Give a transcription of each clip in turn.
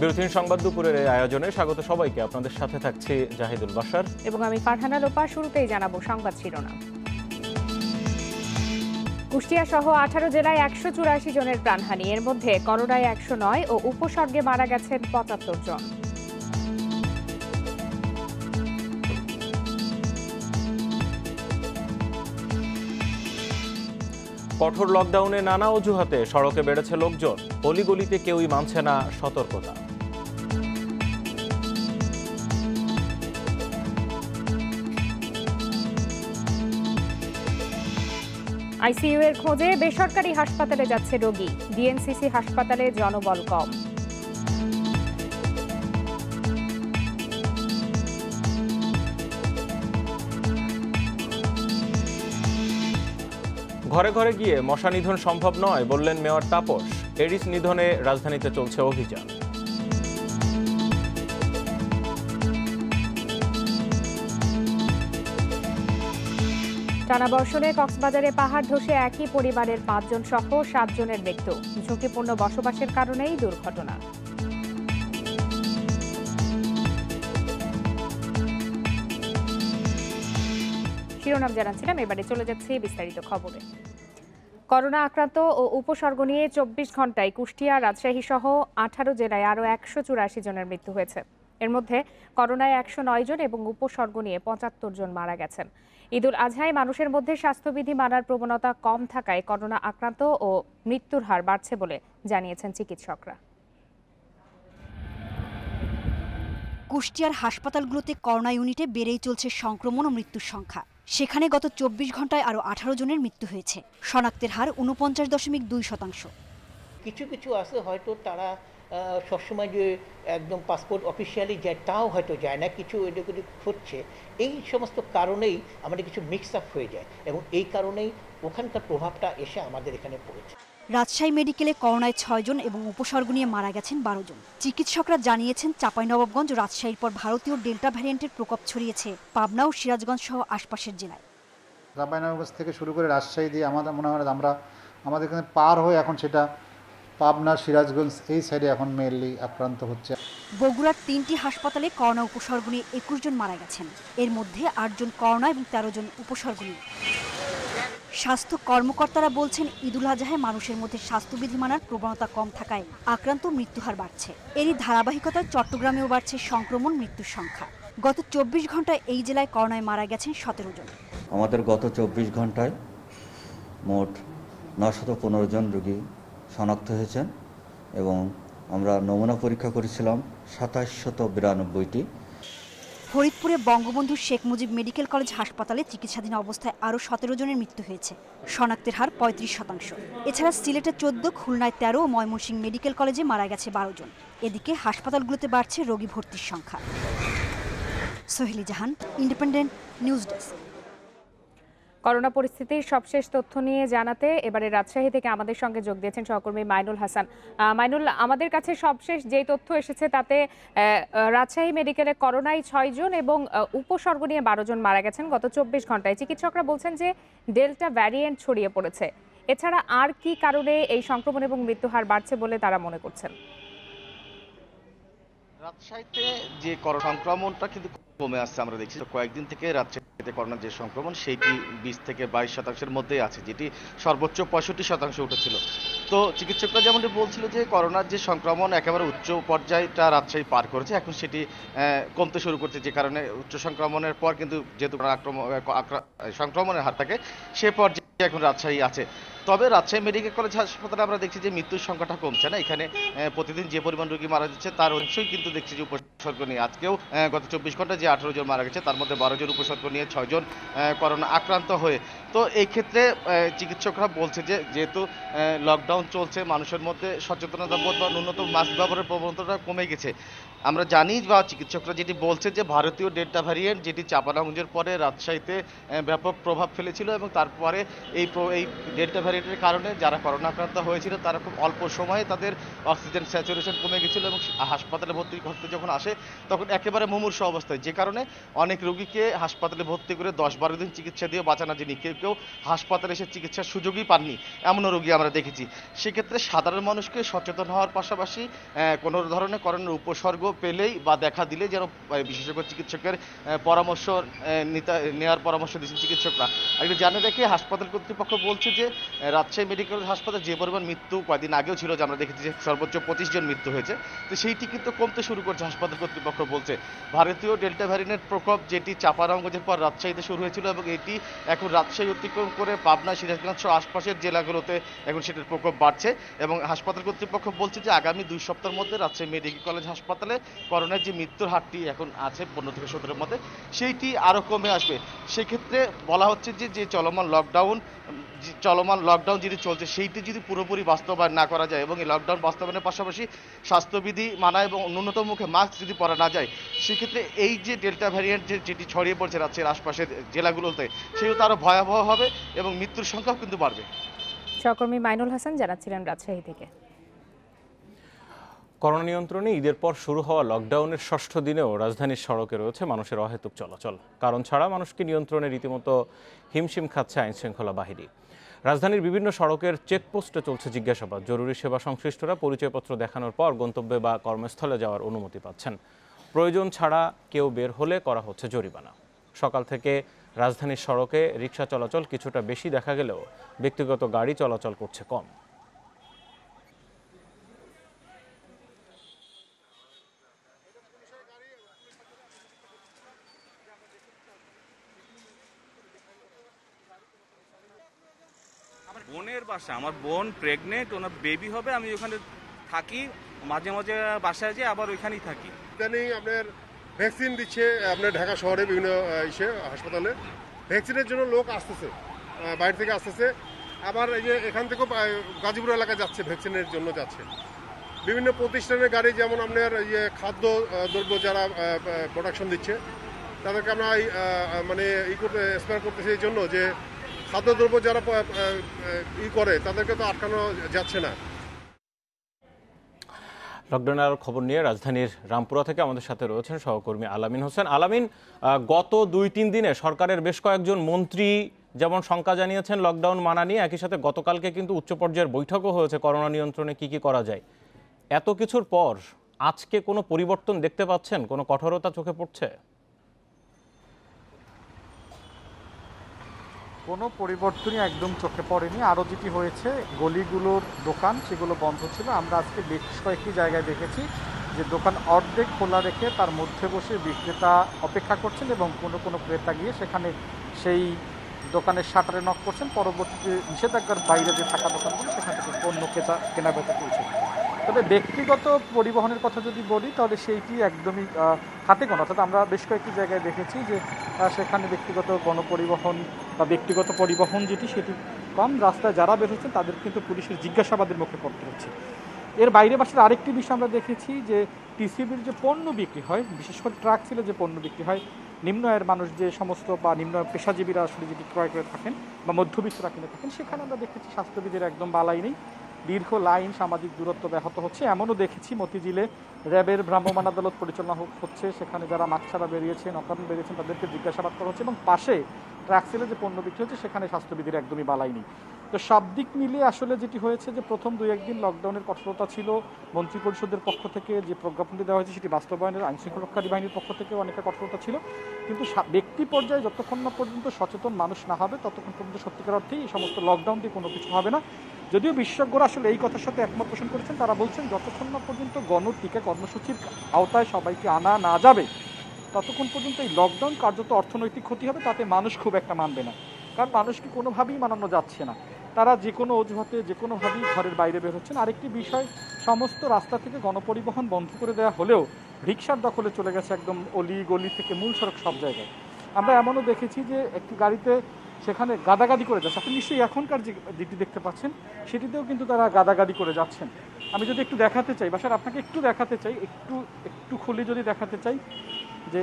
বিরতিহীন সংবাদ দুপুরের এই আয়োজনে স্বাগত সবাইকে। আপনাদের সাথে থাকছি জাহিদুল বাশার এবং আমি ফারহানা লোপা। শুরুতেই জানাবো সংবাদ শিরোনাম। কুষ্টিয়া সহ 18 জেলায় 184 জনের প্রাণহানি, এর মধ্যে করোনায় 109 ও উপসর্গে মারা গেছেন 75 জন। কঠোর লকডাউনে নানা অজুহাতে সড়কে বেড়েছে লোকজন, অলিগলিতে কেউই মানছে না সতর্কতা। আইসিইউ এর খোঁজে বেসরকারি হাসপাতালে যাচ্ছে রোগী, ডিএনসিসি হাসপাতালে জনবল কম। ঘরে ঘরে গিয়ে মশা নিধন সম্ভব নয় বললেন মেয়র তাপস। এডিস নিধনে রাজধানীতে চলছে অভিযান। টানা বর্ষণে কক্সবাজারে পাহাড় ধসে একই পরিবারের 5 জন সহ 7 জনের মৃত্যু, ঝুঁকিপূর্ণ বসবাসের কারণেই দুর্ঘটনা। শিরোনাম জানাচ্ছিলাম, এবারে চলে যাচ্ছে বিস্তারিত খবরে। করোনা আক্রান্ত ও উপসর্গ নিয়ে 24 ঘন্টায় কুষ্টিয়া, রাজশাহী সহ 18 জেলায় আরও 184 জনের মৃত্যু হয়েছে। এর মধ্যে করোনায় 109 জন এবং উপসর্গ নিয়ে 75 জন মারা গেছেন। ঈদুল আজহায় মানুষের মধ্যে স্বাস্থ্যবিধি মানার প্রবণতা কম থাকায় করোনা আক্রান্ত ও মৃত্যুর হার বাড়ছে বলে জানিয়েছেন চিকিৎসকরা। কুষ্টিয়ার হাসপাতালগুলোতে করোনা ইউনিটে বেড়েই চলছে সংক্রমণ ও মৃত্যুর সংখ্যা। সেখানে গত 24 ঘন্টায় আরও 18 জনের মৃত্যু হয়েছে। শনাক্তের হার 49.2%। কিছু কিছু আছে হয়তো তারা সবসময় যে একদম পাসপোর্ট অফিসিয়ালি যায় তাও হয়তো যায় না, কিছু এদিকে হচ্ছে। এই সমস্ত কারণেই আমাদের কিছু মিক্স আপ হয়ে যায় এবং এই কারণেই ওখানকার প্রভাবটা এসে আমাদের এখানে পড়েছে। রাজশাহী মেডিকেলে করোনায় 6 জন এবং উপসর্গ নিয়ে মারা গেছেন 12 জন। চিকিৎসকরা জানিয়েছেন চাঁপাইনবাবগঞ্জ ও রাজশাহীর পর ভারতীয় ডেল্টা ভ্যারিয়েন্টের প্রকোপ ছড়িয়েছে পাবনা ও সিরাজগঞ্জ সহ আশপাশের জেলায়। চাঁপাইনবাবগঞ্জ থেকে শুরু করে রাজশাহী দিয়ে আমাদের মনে হয় আমাদের এখানে পার হয়ে এখন সেটা পাবনা, সিরাজগঞ্জ এই সাইডে এখন মেইনলি আক্রান্ত হচ্ছে। বগুড়ার 3টি হাসপাতালে করোনা উপসর্গ নিয়ে 21 জন মারা গেছেন। এর মধ্যে 8 জন করোনা এবং 13 জন উপসর্গ নিয়ে। স্বাস্থ্য কর্মকর্তারা বলছেন ঈদুল আজহায় মানুষের মধ্যে স্বাস্থ্যবিধি মানার প্রবণতা কম থাকায় আক্রান্ত মৃত্যুহার বাড়ছে। এরই ধারাবাহিকতায় চট্টগ্রামেও বাড়ছে সংক্রমণ মৃত্যুর সংখ্যা। গত 24 ঘন্টায় এই জেলায় করোনায় মারা গেছেন 17 জন। আমাদের গত 24 ঘন্টায় মোট 915 জন রোগী শনাক্ত হয়েছেন এবং আমরা নমুনা পরীক্ষা করেছিলাম 2792টি। ফরিদপুরে বঙ্গবন্ধু শেখ মুজিব মেডিকেল কলেজ হাসপাতালে চিকিৎসাধীন অবস্থায় আরও 17 জনের মৃত্যু হয়েছে। শনাক্তের হার 35%। এছাড়া সিলেটে 14, খুলনায় 13 ও ময়মনসিংহ মেডিকেল কলেজে মারা গেছে 12 জন। এদিকে হাসপাতালগুলোতে বাড়ছে রোগী ভর্তির সংখ্যা। সোহেলি জাহান, ইন্ডিপেন্ডেন্ট নিউজ ডেস্ক। করোনা পরিস্থিতির সবশেষ তথ্য নিয়ে জানাতে এবারে রাজশাহী থেকে আমাদের সঙ্গে যোগ দিয়েছেন সহকর্মী মাইনুল হাসান। মাইনুল, আমাদের কাছে সবশেষ যে তথ্য এসেছে তাতে রাজশাহী মেডিকেলে করোনায় 6 জন এবং উপসর্গ নিয়ে 12 জন মারা গেছেন গত 24 ঘন্টায়। চিকিৎসকরা বলছেন যে ডেল্টা ভ্যারিয়েন্ট ছড়িয়ে পড়েছে। এছাড়া আর কি কারণে এই সংক্রমণ এবং মৃত্যুর হার বাড়ছে বলে তারা মনে করছেন? রাজশাহীতে যে করোনা সংক্রমণটা কিন্তু কমে আসছে। আমরা দেখছি কয়েকদিন থেকে রাজশাহীতে করোনার যে সংক্রমণ সেইটি 20 থেকে 22% মধ্যেই আছে, যেটি সর্বোচ্চ 65% উঠেছিল। তো চিকিৎসকরা যেমনটি বলছিল যে করোনার যে সংক্রমণ একেবারে উচ্চ পর্যায়টা রাজশাহী পার করেছে, এখন সেটি কমতে শুরু করছে, যে কারণে উচ্চ সংক্রমণের পর কিন্তু যেহেতু সংক্রমণের হার থাকে সে পর্যায়ে এখন রাজশাহী আছে। তবে রাজশাহী মেডিকেল কলেজ হাসপাতালে আমরা দেখছি যে মৃত্যুর সংখ্যাটা কমছে না। এখানে প্রতিদিন যে পরিমাণ রোগী মারা যাচ্ছে তার অংশই কিন্তু দেখছি যে উপসর্গ নিয়ে। আজকেও গত 24 ঘন্টায় যে 18 জন মারা গেছে তার মধ্যে 12 জন উপসর্গ নিয়ে, 6 জন করোনা আক্রান্ত হয়ে। তো এই ক্ষেত্রে চিকিৎসকরা বলছে যে যেহেতু লকডাউন চলছে, মানুষের মধ্যে সচেতনতা বোধ বা ন্যূনতম মাস্ক ব্যবহারের প্রবণতাটা কমে গেছে। আমরা জানি বা চিকিৎসকরা যেটি বলছে যে ভারতীয় ডেল্টা ভ্যারিয়েন্ট যেটি চাঁপাইনবাবগঞ্জের পরে রাজশাহীতে ব্যাপক প্রভাব ফেলেছিল এবং তারপরে এই ডেল্টা ভ্যারিয়েন্ট ভ্যারিয়েন্টের কারণে যারা করোনা আক্রান্ত হয়েছিল তারা খুব অল্প সময়ে তাদের অক্সিজেন স্যাচুরেশন কমে গেছিল এবং হাসপাতালে ভর্তি করতে যখন আসে তখন একেবারে মুমূর্ষু অবস্থায়, যে কারণে অনেক রোগীকে হাসপাতালে ভর্তি করে 10-12 দিন চিকিৎসা দিয়ে বাঁচানো যায়নি, কেউ কেউ হাসপাতালে এসে চিকিৎসার সুযোগই পাননি, এমনও রোগী আমরা দেখেছি। সেক্ষেত্রে সাধারণ মানুষকে সচেতন হওয়ার পাশাপাশি কোনো ধরনের করোনার উপসর্গ পেলেই বা দেখা দিলে যেন বিশেষজ্ঞ চিকিৎসকের পরামর্শ নেওয়ার পরামর্শ দিচ্ছেন চিকিৎসকরা। একটু জানে রেখে হাসপাতাল কর্তৃপক্ষ বলছে যে রাজশাহী মেডিকেল হাসপাতাল যে পরিমাণ মৃত্যু কয়েকদিন আগেও ছিল, যে আমরা দেখেছি যে সর্বোচ্চ 25 জন মৃত্যু হয়েছে, তো সেইটি কিন্তু কমতে শুরু করছে হাসপাতাল কর্তৃপক্ষ বলছে। ভারতীয় ডেল্টা ভ্যারিয়েন্টের প্রকোপ যেটি চাঁপারঙ্গজের পর রাজশাহীতে শুরু হয়েছিল এবং এটি এখন রাজশাহী অতিক্রম করে পাবনা, সিরাজগঞ্জ সহ আশপাশের জেলাগুলোতে এখন সেটার প্রকোপ বাড়ছে এবং হাসপাতাল কর্তৃপক্ষ বলছে যে আগামী 2 সপ্তাহের মধ্যে রাজশাহী মেডিকেল কলেজ হাসপাতালে করোনার যে মৃত্যুর হারটি এখন আছে 15 থেকে 17-এর মধ্যে, সেইটি আরও কমে আসবে। সেক্ষেত্রে বলা হচ্ছে যে চলমান লকডাউন যেটি চলছে সেইটি যদি পুরোপুরি বাস্তবায়ন না করা যায় এবং এই লকডাউন বাস্তবায়নের পাশাপাশি স্বাস্থ্যবিধি মানা এবং ন্যূনতম মুখে মাস্ক যদি পরা না যায়, সেক্ষেত্রে এই যে ডেল্টা ভ্যারিয়েন্ট যেটি ছড়িয়ে পড়ছে রাজ্যের আশপাশের জেলাগুলোতে, সেগুলো আরও ভয়াবহ হবে এবং মৃত্যুর সংখ্যাও কিন্তু বাড়বে। সহকর্মী মাইনুল হাসান জানাচ্ছিলেন রাজশাহী থেকে। করোনা নিয়ন্ত্রণে ঈদের পর শুরু হওয়া লকডাউনের 6ষ্ঠ দিনেও রাজধানীর সড়কে রয়েছে মানুষের অহেতুক চলাচল। কারণ ছাড়া মানুষকে নিয়ন্ত্রণে রীতিমতো হিমশিম খাচ্ছে আইনশৃঙ্খলা বাহিনী। রাজধানীর বিভিন্ন সড়কের চেকপোস্টে চলছে জিজ্ঞাসাবাদ। জরুরি সেবা সংশ্লিষ্টরা পরিচয়পত্র দেখানোর পর গন্তব্যে বা কর্মস্থলে যাওয়ার অনুমতি পাচ্ছেন। প্রয়োজন ছাড়া কেউ বের হলে করা হচ্ছে জরিমানা। সকাল থেকে রাজধানীর সড়কে রিকশা চলাচল কিছুটা বেশি দেখা গেলেও ব্যক্তিগত গাড়ি চলাচল করছে কম। বোনের বাসা, আমার বোন প্রেগনেন্ট, ওনার বেবি হবে, আমি ওখানে থাকি, মাঝে মাঝে বাসায় যাই, আবার ওইখানেই থাকি। ইদানিং আপনার ভ্যাকসিন দিচ্ছে আপনার ঢাকা শহরে বিভিন্ন হাসপাতালে, ভ্যাকসিনের জন্য লোক আসতেছে, বাইরে থেকে আসতেছে, আবার এই যে এখান থেকেও গাজীপুর এলাকায় যাচ্ছে, ভ্যাকসিনের জন্য যাচ্ছে। বিভিন্ন প্রতিষ্ঠানের গাড়ি, যেমন আপনার ইয়ে খাদ্য দ্রব্য যারা প্রোডাকশন দিচ্ছে তাদেরকে আমরা মানে স্পেয়ার করতেছি এই জন্য যে খাদ্যদ্রব্য যারা করে তাদেরকে তো আটকানো যাচ্ছে না। লকডাউনের আরও খবর নিয়ে রাজধানীর রামপুরা থেকে আমাদের সাথে রয়েছেন সহকর্মী আলামিন হোসেন। আলামিন, গত 2-3 দিনে সরকারের বেশ কয়েকজন মন্ত্রী যেমন শঙ্কা জানিয়েছেন লকডাউন মানা নিয়ে, একই সাথে গতকালকে কিন্তু উচ্চ পর্যায়ের বৈঠকও হয়েছে করোনা নিয়ন্ত্রণে কি কি করা যায়। এত কিছুর পর আজকে কোনো পরিবর্তন দেখতে পাচ্ছেন? কোনো কঠোরতা চোখে পড়ছে? কোনো পরিবর্তনই একদম চোখে পড়েনি। আরও যেটি হয়েছে, গলিগুলোর দোকান সেগুলো বন্ধ ছিল। আমরা আজকে বেশ কয়েকটি জায়গায় দেখেছি যে দোকান অর্ধেক খোলা রেখে তার মধ্যে বসে বিক্রেতা অপেক্ষা করছেন এবং কোনো কোনো ক্রেতা গিয়ে সেখানে সেই দোকানের শাটারে নক করছেন। পরবর্তীতে নিষেধাজ্ঞার বাইরে যে থাকা দোকানগুলো সেখান থেকে পণ্য কেনাবেচা চলছে। তবে ব্যক্তিগত পরিবহনের কথা যদি বলি তাহলে সেইটি একদমই হাতে গোনা। অর্থাৎ আমরা বেশ কয়েকটি জায়গায় দেখেছি যে সেখানে ব্যক্তিগত গণপরিবহন বা ব্যক্তিগত পরিবহন যেটি সেটি কম। রাস্তায় যারা বের হচ্ছেন তাদের কিন্তু পুলিশের জিজ্ঞাসাবাদের মুখে পড়তে হচ্ছে। এর বাইরে বাসার আরেকটি বিষয় আমরা দেখেছি যে টিসিবির যে পণ্য বিক্রি হয়, বিশেষ করে ট্রাক ছিল যে পণ্য বিক্রি হয়, নিম্ন আয়ের মানুষ যে সমস্ত বা নিম্ন পেশাজীবীরা আসলে যেটি ক্রয় করে থাকেন বা মধ্যবিত্তরা কিনে থাকেন, সেখানে আমরা দেখেছি স্বাস্থ্যবিধির একদম বালাই নেই, দীর্ঘ লাইন, সামাজিক দূরত্ব ব্যাহত হচ্ছে। এমনও দেখেছি মতিঝিলে র্যাবের ভ্রাম্যমাণ আদালত পরিচালনা হচ্ছে, সেখানে যারা মাস্ক ছাড়া বেরিয়েছেন, অকারণ বেরিয়েছেন তাদেরকে জিজ্ঞাসাবাদ করা হচ্ছে এবং পাশে ট্রাক সেলে যে পণ্য বিক্রি হচ্ছে সেখানে স্বাস্থ্যবিধির একদমই বালাই নেই। তো সব দিক মিলিয়ে আসলে যেটি হয়েছে যে প্রথম 2-1 দিন লকডাউনের কঠোরতা ছিল, মন্ত্রিপরিষদের পক্ষ থেকে যে প্রজ্ঞাপনটি দেওয়া হয়েছে সেটি বাস্তবায়নের আইনশৃঙ্খলাকারী বাহিনীর পক্ষ থেকে অনেকটা কঠোরতা ছিল। কিন্তু ব্যক্তি পর্যায়ে যতক্ষণ না পর্যন্ত সচেতন মানুষ না হবে ততক্ষণ পর্যন্ত সত্যিকার অর্থেই এই সমস্ত লকডাউন দিয়ে কোনো কিছু হবে না। যদিও বিশেষজ্ঞরা আসলে এই কথার সাথে একমত পোষণ করেছেন, তারা বলছেন যতক্ষণ না পর্যন্ত গণটিকা কর্মসূচির আওতায় সবাইকে আনা না যাবে ততক্ষণ পর্যন্ত এই লকডাউন কার্যত অর্থনৈতিক ক্ষতি হবে, তাতে মানুষ খুব একটা মানবে না। কারণ মানুষকে কোনোভাবেই মানানো যাচ্ছে না, তারা যে কোনো অজুহাতে যে কোনোভাবেই ঘরের বাইরে বের হচ্ছেন। আরেকটি বিষয়, সমস্ত রাস্তা থেকে গণপরিবহন বন্ধ করে দেওয়া হলেও রিকশার দখলে চলে গেছে একদম অলি গলি থেকে মূল সড়ক সব জায়গায়। আমরা এমনও দেখেছি যে একটি গাড়িতে সেখানে গাদাগাদি করে যাচ্ছে। আপনি নিশ্চয়ই এখনকার যেটি দেখতে পাচ্ছেন সেটিতেও কিন্তু তারা গাদাগাদি করে যাচ্ছেন। আমি যদি একটু দেখাতে চাই, বাসার আপনাকে একটু দেখাতে চাই, একটু খুলে যদি দেখাতে চাই যে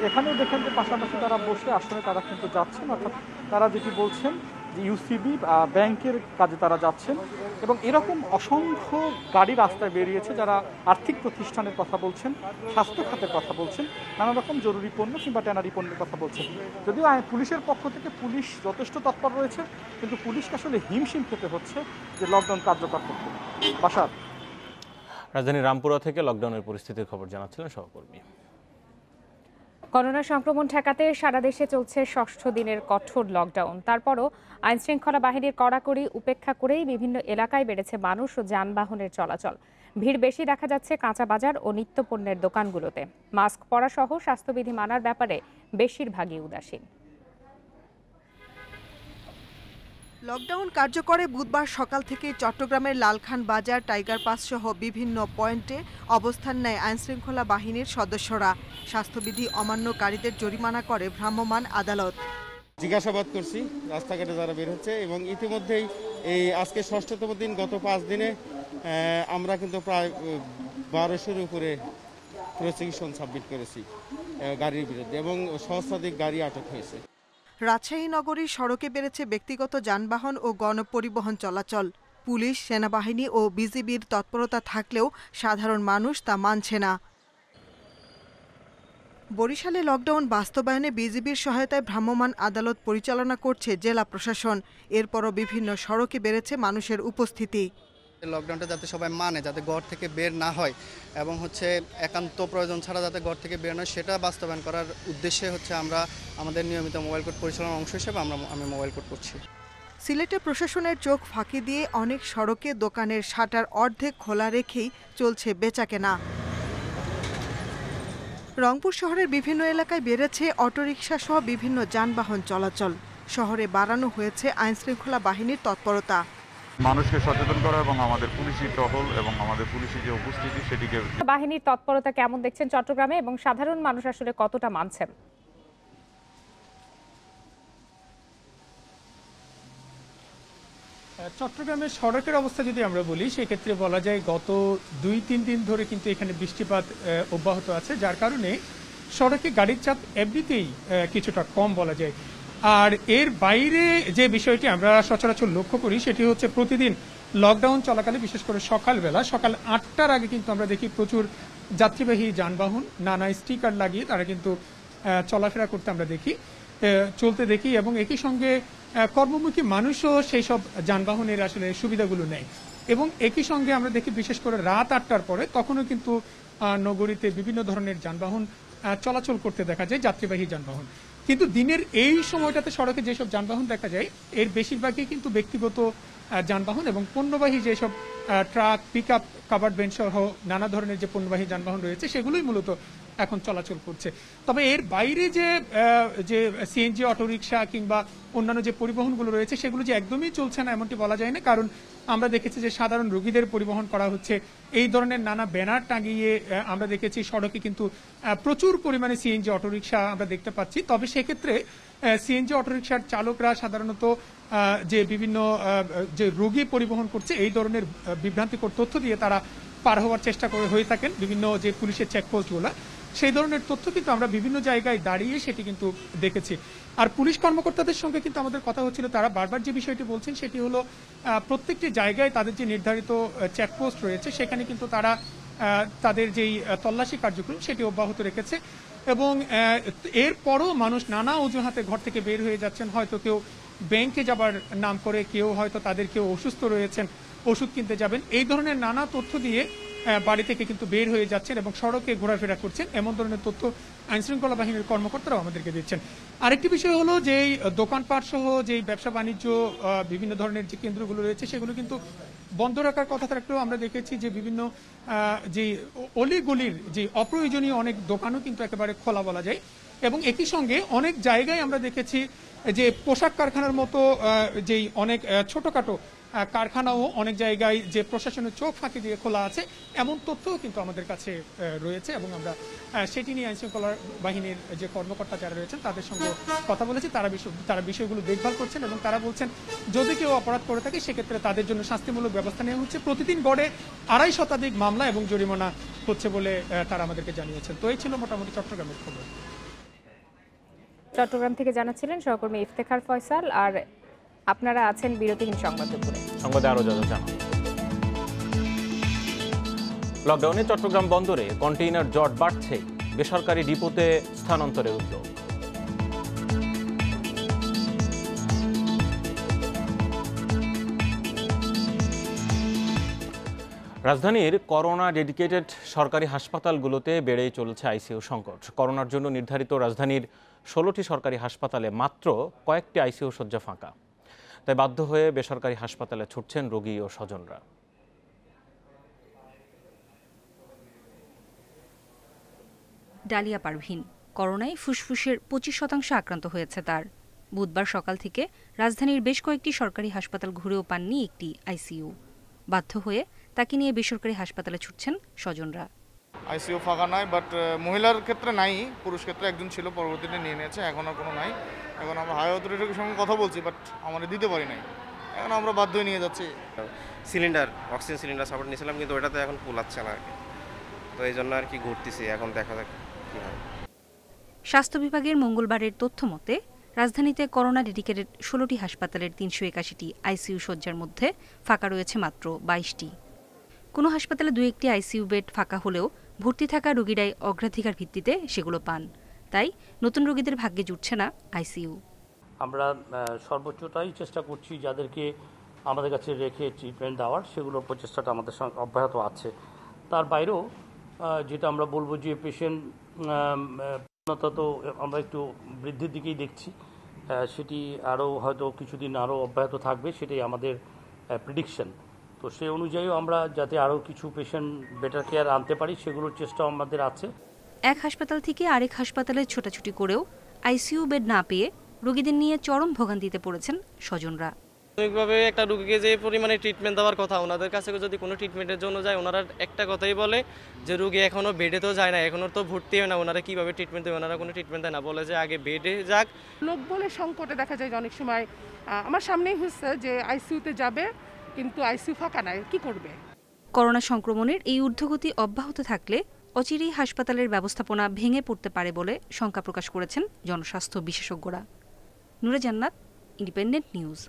এখানেও দেখেন যে পাশাপাশি তারা বসে আসলে তারা কিন্তু যাচ্ছেন। অর্থাৎ তারা যেটি বলছেন যে ইউসিবি ব্যাংকের কাজে তারা যাচ্ছেন এবং এরকম অসংখ্য গাড়ি রাস্তায় বেরিয়েছে যারা আর্থিক প্রতিষ্ঠানের কথা বলছেন, স্বাস্থ্য খাতের কথা বলছেন, নানা রকম জরুরি পণ্য কিংবা ট্যানারি পণ্যের কথা বলছেন। যদিও পুলিশের পক্ষ থেকে পুলিশ যথেষ্ট তৎপর রয়েছে, কিন্তু পুলিশকে আসলে হিমশিম খেতে হচ্ছে যে লকডাউন কার্যকর করতে। বাসার রাজধানীর রামপুরা থেকে লকডাউনের পরিস্থিতির খবর জানাচ্ছিলেন সহকর্মী। করোনা সংক্রমণ ঠেকাতে সারা দেশে চলছে ৬ষ্ঠ দিনের কঠোর লকডাউন। তারপরও আইনশৃঙ্খলা বাহিনীর কড়াকড়ি উপেক্ষা করেই বিভিন্ন এলাকায় বেড়েছে মানুষ ও যানবাহনের চলাচল। ভিড় বেশি দেখা যাচ্ছে কাঁচা বাজার ও নিত্যপণ্যের দোকানগুলোতে। মাস্ক পরা সহ স্বাস্থ্যবিধি মানার ব্যাপারে বেশিরভাগই উদাসীন। লকডাউন কার্যকরে বুধবার সকাল থেকে চট্টগ্রামের লালখান বাজার, টাইগার পাস সহ বিভিন্ন পয়েন্টে অবস্থান নেয় আইনশৃঙ্খলা বাহিনীর সদস্যরা। স্বাস্থ্যবিধি অমান্যকারীদের জরিমানা করে ভ্রাম্যমাণ আদালত। জিজ্ঞাসাবাদ করছি রাস্তাঘাটে যারা বের হচ্ছে এবং ইতিমধ্যেই এই আজকে ৬ষ্ঠতম দিন, গত 5 দিনে আমরা কিন্তু প্রায় 1200-এর উপরে প্রসিকিউশন সাবমিট করেছি গাড়ির বিরুদ্ধে এবং সহস্রাধিক গাড়ি আটক হয়েছে। রাজশাহী নগরীর সড়কে বেড়েছে ব্যক্তিগত যানবাহন ও গণপরিবহন চলাচল। পুলিশ, সেনাবাহিনী ও বিজিবির তৎপরতা থাকলেও সাধারণ মানুষ তা মানছে না। বরিশালে লকডাউন বাস্তবায়নে বিজিবির সহায়তায় ভ্রাম্যমাণ আদালত পরিচালনা করছে জেলা প্রশাসন। এরপরও বিভিন্ন সড়কে বেড়েছে মানুষের উপস্থিতি। লকডাউনটা যাতে সবাই মানে, যাতে ঘর থেকে বের না হয় এবং একান্ত প্রয়োজন ছাড়া যাতে ঘর থেকে বের না হয়, সেটা বাস্তবায়ন করার উদ্দেশ্যে আমরা আমাদের নিয়মিত মোবাইল কোর্ট পরিচালনার অংশ হিসেবে আমি মোবাইল কোর্ট করছি। সিলেটে প্রশাসনের চোখ ফাঁকি দিয়ে অনেক সড়কে দোকানের শাটার অর্ধেক খোলা রেখেই চলছে বেচাকেনা। রংপুর শহরের বিভিন্ন এলাকায় বেড়েছে অটোরিকশা সহ বিভিন্ন যানবাহন চলাচল। শহরে বাড়ানো হয়েছে আইনশৃঙ্খলা বাহিনীর তৎপরতা। মানুষকে সচেতন করা এবং আমাদের পুলিশি টহল এবং আমাদের পুলিশি যে উপস্থিতি সেটিকে। বাহিনীর তৎপরতা কেমন দেখছেন চট্টগ্রামে এবং সাধারণ মানুষ আসলে কতটা মানছেন? চট্টগ্রামের সড়কের অবস্থা যদি আমরা বলি, সেক্ষেত্রে বলা যায় গত 2-3 দিন ধরে কিন্তু এখানে বৃষ্টিপাত অব্যাহত আছে, যার কারণে সড়কে গাড়ির চাপ এমনিতেই কিছুটা কম বলা যায়। আর এর বাইরে যে বিষয়টি আমরা সচরাচর লক্ষ্য করি সেটি হচ্ছে প্রতিদিন লকডাউন চলাকালে, বিশেষ করে সকালবেলা, সকাল 8টার আগে কিন্তু আমরা দেখি প্রচুর যাত্রীবাহী যানবাহন নানা স্টিকার লাগিয়ে তারা কিন্তু চলাফেরা করতে আমরা চলতে দেখি এবং একই সঙ্গে কর্মমুখী মানুষও সেই সব যানবাহনের আসলে সুবিধাগুলো নেয়। এবং একই সঙ্গে আমরা দেখি বিশেষ করে রাত 8টার পরে তখনও কিন্তু নগরীতে বিভিন্ন ধরনের যানবাহন চলাচল করতে দেখা যায়, যাত্রীবাহী যানবাহন। কিন্তু দিনের এই সময়টাতে সড়কে যেসব যানবাহন দেখা যায় এর বেশিরভাগই কিন্তু ব্যক্তিগত যানবাহন এবং পণ্যবাহী যেসব ট্রাক, পিকআপ, কাভার্ড ভ্যান সহ নানা ধরনের যে পণ্যবাহী যানবাহন রয়েছে সেগুলোই মূলত এখন চলাচল করছে। তবে এর বাইরে যে সিএনজি, অটোরিকশা কিংবা অন্যান্য যে পরিবহনগুলো রয়েছে সেগুলো যে একদমই চলছে না এমনটি বলা যায় না, কারণ আমরা দেখেছি যে সাধারণ রোগীদের পরিবহন করা হচ্ছে। এই ধরনের নানা ব্যানার টাঙিয়ে আমরা দেখেছি সড়কে কিন্তু প্রচুর পরিমাণে সিএনজি, অটোরিকশা আমরা দেখতে পাচ্ছি। তবে সেক্ষেত্রে সিএনজি, অটোরিকশার চালকরা সাধারণত যে বিভিন্ন যে রোগী পরিবহন করছে এই ধরনের বিভ্রান্তিকর তথ্য দিয়ে তারা পার হওয়ার চেষ্টা হয়ে থাকেন বিভিন্ন যে পুলিশের চেকপোস্টগুলো। সেই ধরনের তথ্য কিন্তু আমরা বিভিন্ন জায়গায় দাঁড়িয়ে সেটি কিন্তু দেখেছি। আর পুলিশ কর্মকর্তাদের সঙ্গে কিন্তু আমাদের কথা হচ্ছিল, তারা বারবার যে বিষয়টি বলছেন সেটি হলো প্রত্যেকটি জায়গায় তাদের যে নির্ধারিত চেকপোস্ট রয়েছে সেখানে কিন্তু তারা তাদের যেই তল্লাশি কার্যক্রম সেটি অব্যাহত রেখেছে এবং এরপরও মানুষ নানা অজুহাতে ঘর থেকে বের হয়ে যাচ্ছেন। হয়তো কেউ ব্যাংকে যাবার নাম করে, কেউ হয়তো কেউ অসুস্থ রয়েছেন, ওষুধ কিনতে যাবেন, এই ধরনের নানা তথ্য দিয়ে বাড়ি থেকে কিন্তু বের হয়ে যাচ্ছেন এবং সড়কে ঘোরাফেরা করছেন। এমন ধরনের তথ্য আইনশৃঙ্খলা বাহিনীর কর্মকর্তারাও আমাদেরকে দিচ্ছেন। আরেকটি বিষয় হলো যে দোকানপাট সহ যে ব্যবসা বাণিজ্য বিভিন্ন ধরনের যে কেন্দ্রগুলো রয়েছে সেগুলো কিন্তু বন্ধ রাখার কথা থাকলেও আমরা দেখেছি যে বিভিন্ন যে অলিগলির যে অপ্রয়োজনীয় অনেক দোকানও কিন্তু একেবারে খোলা বলা যায় এবং একই সঙ্গে অনেক জায়গায় আমরা দেখেছি যে পোশাক কারখানার মতো যেই অনেক ছোটখাটো কারখানাও অনেক জায়গায় যে প্রশাসনের চোখ ফাঁকি দিয়ে খোলা আছে এমন তথ্যও কিন্তু আমাদের কাছে রয়েছে এবং আমরা সেটি নিয়ে আইনশৃঙ্খলা বাহিনীর যে কর্মকর্তা যারা রয়েছেন তাদের সঙ্গে কথা বলেছি। তারা বিষয়গুলো দেখভাল করছেন এবং তারা বলছেন যদি কেউ অপরাধ করে থাকে সেক্ষেত্রে তাদের জন্য শাস্তিমূলক ব্যবস্থা নেওয়া হচ্ছে। প্রতিদিন গড়ে 250 শতাধিক মামলা এবং জরিমানা হচ্ছে বলে তারা আমাদেরকে জানিয়েছেন। তো এই ছিল মোটামুটি চট্টগ্রামের খবর। চট্টগ্রাম থেকে জানাচ্ছিলেন সহকর্মী ইফতেখার ফয়সাল। আর আপনারা আছেন বিরতিহীন সংবাদ দুপুরে। সংবাদে আরো যা জানান। লকডাউনে চট্টগ্রাম বন্দরে কন্টেইনার জট বাড়ছে, বেসরকারি ডিপোতে স্থানান্তরের উদ্যোগ। রাজধানীর করোনা ডেডিকেটেড সরকারি হাসপাতালগুলোতে বেড়েই চলেছে আইসিইউ সংকট। করোনার জন্য নির্ধারিত রাজধানীর 16টি সরকারি হাসপাতালে মাত্র কয়েকটি আইসিইউ শয্যা ফাঁকা। তাই বাধ্য হয়ে বেসরকারি হাসপাতালে ছুটছেন রোগী ও স্বজনরা। ডালিয়া পারভীন, করোনায় ফুসফুসের 25% আক্রান্ত হয়েছে তার। বুধবার সকাল থেকে রাজধানীর বেশ কয়েকটি সরকারি হাসপাতাল ঘুরেও পাননি একটি আইসিইউ। বাধ্য হয়ে তাকে নিয়ে বেসরকারি হাসপাতালে ছুটছেন স্বজনরা। আইসিইউ ফাঁকা নাই, বাট মহিলার ক্ষেত্রে নাই, পুরুষ ক্ষেত্রে একজন ছিল, পরবর্তীতে নিয়ে নিয়েছে, এখন আর কোনো নাই। এখন আমরা হাই অথরিটির সঙ্গে কথা বলছি, বাট আমরা দিতে পারি নাই, এখন আমরা বাধ্য হয়ে নিয়ে যাচ্ছি। সিলিন্ডার, অক্সিজেন সিলিন্ডার সাপোর্ট নিয়েছিলাম, কিন্তু ওটাতে এখন কুলাচ্ছে না আর কি, তো এই জন্য আর কি ঘুরতেছি, এখন দেখা যাক কি হয়। স্বাস্থ্য বিভাগের মঙ্গলবারের তথ্য মতে রাজধানীতে করোনা ডেডিকেটেড 16টি হাসপাতালের 381টি আইসিইউ শয্যার মধ্যে ফাঁকা রয়েছে মাত্র 22টি। কোনো হাসপাতালে 2-1টি আইসিইউ বেড ফাঁকা হলেও ভর্তি থাকা রোগীরাই অগ্রাধিকার ভিত্তিতে সেগুলো পান। তাই নতুন রোগীদের ভাগ্যে জুটছে না আইসিইউ। আমরা সর্বোচ্চটাই চেষ্টা করছি যাদেরকে আমাদের কাছে রেখে ট্রিটমেন্ট দেওয়ার, সেগুলোর প্রচেষ্টাটা আমাদের সঙ্গে অব্যাহত আছে। তার বাইরেও যেটা আমরা বলবো যে পেশেন্ট তো আমরা একটু বৃদ্ধির দিকেই দেখছি, সেটি আরও হয়তো কিছুদিন আরও অব্যাহত থাকবে, সেটাই আমাদের প্রেডিকশন। তো সেই অনুযায়ীও আমরা যাতে আরও কিছু পেশেন্ট বেটার কেয়ার আনতে পারি, সেগুলোর চেষ্টা আমাদের আছে। এক হাসপাতাল থেকে আরেক হাসপাতালে ছোটাছুটি করেও আইসিইউ বেড না পেয়ে রোগীদের নিয়ে চরম ভোগান্তিতে পড়েছেন স্বজনরা। প্রাথমিকভাবে একটা রোগীকে যে পরিমাণে ট্রিটমেন্ট দেওয়ার কথা, ওনাদের কাছে যদি কোনো ট্রিটমেন্টের জন্য যায়, ওনারা একটা কথাই বলে যে রোগী এখনও বেডে তো যায় না, এখনও তো ভর্তি হয় না, ওনারা কীভাবে ট্রিটমেন্ট দেবে, ওনারা কোনো ট্রিটমেন্ট দেয় না, বলে যে আগে বেডে যাক। লোক বলে সংকটে দেখা যায় যে অনেক সময় আমার সামনেই হচ্ছে যে আইসিইউতে যাবে, কিন্তু আইসিইউ ফাঁকা নাই, কি করবে? করোনা সংক্রমণের এই ঊর্ধ্বগতি অব্যাহত থাকলে অচিরেই হাসপাতালের ব্যবস্থাপনা ভেঙে পড়তে পারে বলে শঙ্কা প্রকাশ করেছেন জনস্বাস্থ্য বিশেষজ্ঞরা। নূরে জান্নাত, ইন্ডিপেন্ডেন্ট নিউজ।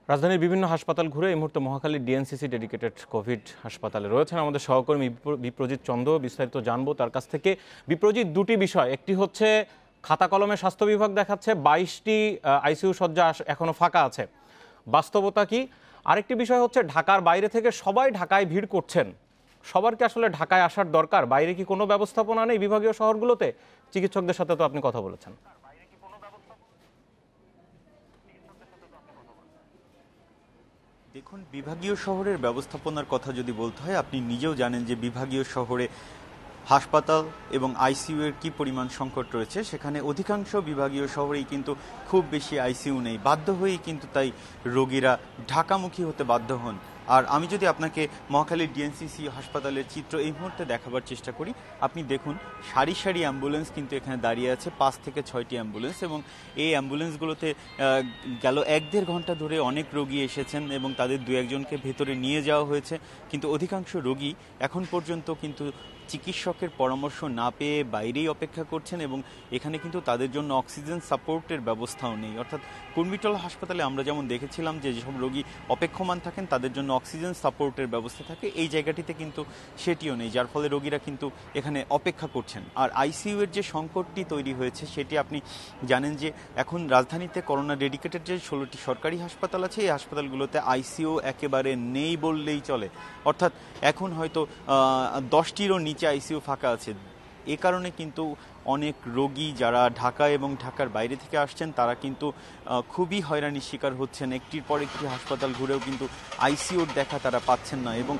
রাজধানীর বিভিন্ন হাসপাতাল ঘুরে এই মুহূর্তে মহাখালীর ডিএনসিসি ডেডিকেটেড কোভিড হাসপাতালে রয়েছেন আমাদের সহকর্মী বিপ্রজিৎ চন্দ্র। বিস্তারিত জানবো তার কাছ থেকে। বিপ্রজিৎ, দুটি বিষয়, একটি হচ্ছে খাতা কলমে স্বাস্থ্য বিভাগ দেখাচ্ছে 22টি আইসিইউ শয্যা এখনো ফাঁকা আছে, বাস্তবতা কি? আরেকটি বিষয় হচ্ছে ঢাকার বাইরে থেকে সবাই ঢাকায় ভিড় করছেন, সবার কি আসলে ঢাকায় আসার দরকার? বাইরে কি কোনো ব্যবস্থাপনা নেই বিভাগীয় শহরগুলোতে? চিকিৎসকদের সাথে তো আপনি কথা বলেছেন। দেখুন, বিভাগীয় শহরের ব্যবস্থাপনার কথা যদি বলতে হয়, আপনি নিজেও জানেন যে বিভাগীয় শহরে হাসপাতাল এবং আইসিইউ এর কি পরিমাণ সংকট রয়েছে। সেখানে অধিকাংশ বিভাগীয় শহরেই কিন্তু খুব বেশি আইসিইউ নেই, বাধ্য হয়েই কিন্তু তাই রোগীরা ঢাকামুখী হতে বাধ্য হন। আর আমি যদি আপনাকে মহাখালীর ডিএনসিসি হাসপাতালের চিত্র এই মুহূর্তে দেখাবার চেষ্টা করি, আপনি দেখুন সারি সারি অ্যাম্বুলেন্স কিন্তু এখানে দাঁড়িয়ে আছে, 5 থেকে 6টি অ্যাম্বুলেন্স, এবং এই অ্যাম্বুলেন্সগুলোতে গেল 1-1.5 ঘন্টা ধরে অনেক রোগী এসেছেন এবং তাদের 2-1জনকে ভেতরে নিয়ে যাওয়া হয়েছে। কিন্তু অধিকাংশ রোগী এখন পর্যন্ত কিন্তু চিকিৎসকের পরামর্শ না পেয়ে বাইরেই অপেক্ষা করছেন, এবং এখানে কিন্তু তাদের জন্য অক্সিজেন সাপোর্টের ব্যবস্থাও নেই। অর্থাৎ কুর্মিটল হাসপাতালে আমরা যেমন দেখেছিলাম যে যেসব রোগী অপেক্ষমান থাকেন তাদের জন্য অক্সিজেন সাপোর্টের ব্যবস্থা থাকে, এই জায়গাটিতে কিন্তু সেটিও নেই, যার ফলে রোগীরা কিন্তু এখানে অপেক্ষা করছেন। আর আইসিইউ এর যে সংকটটি তৈরি হয়েছে সেটি আপনি জানেন যে এখন রাজধানীতে করোনা ডেডিকেটেড যে 16টি সরকারি হাসপাতাল আছে, এই হাসপাতালগুলোতে আইসিইউ একেবারে নেই বললেই চলে। অর্থাৎ এখন হয়তো 10টিরও নিচে আইসিইউ ফাঁকা আছে। এ কারণে কিন্তু অনেক রোগী যারা ঢাকা এবং ঢাকার বাইরে থেকে আসছেন তারা কিন্তু খুবই হয়রানির শিকার হচ্ছেন। একটির পর একটি হাসপাতাল ঘুরেও কিন্তু আইসিইউর দেখা তারা পাচ্ছেন না, এবং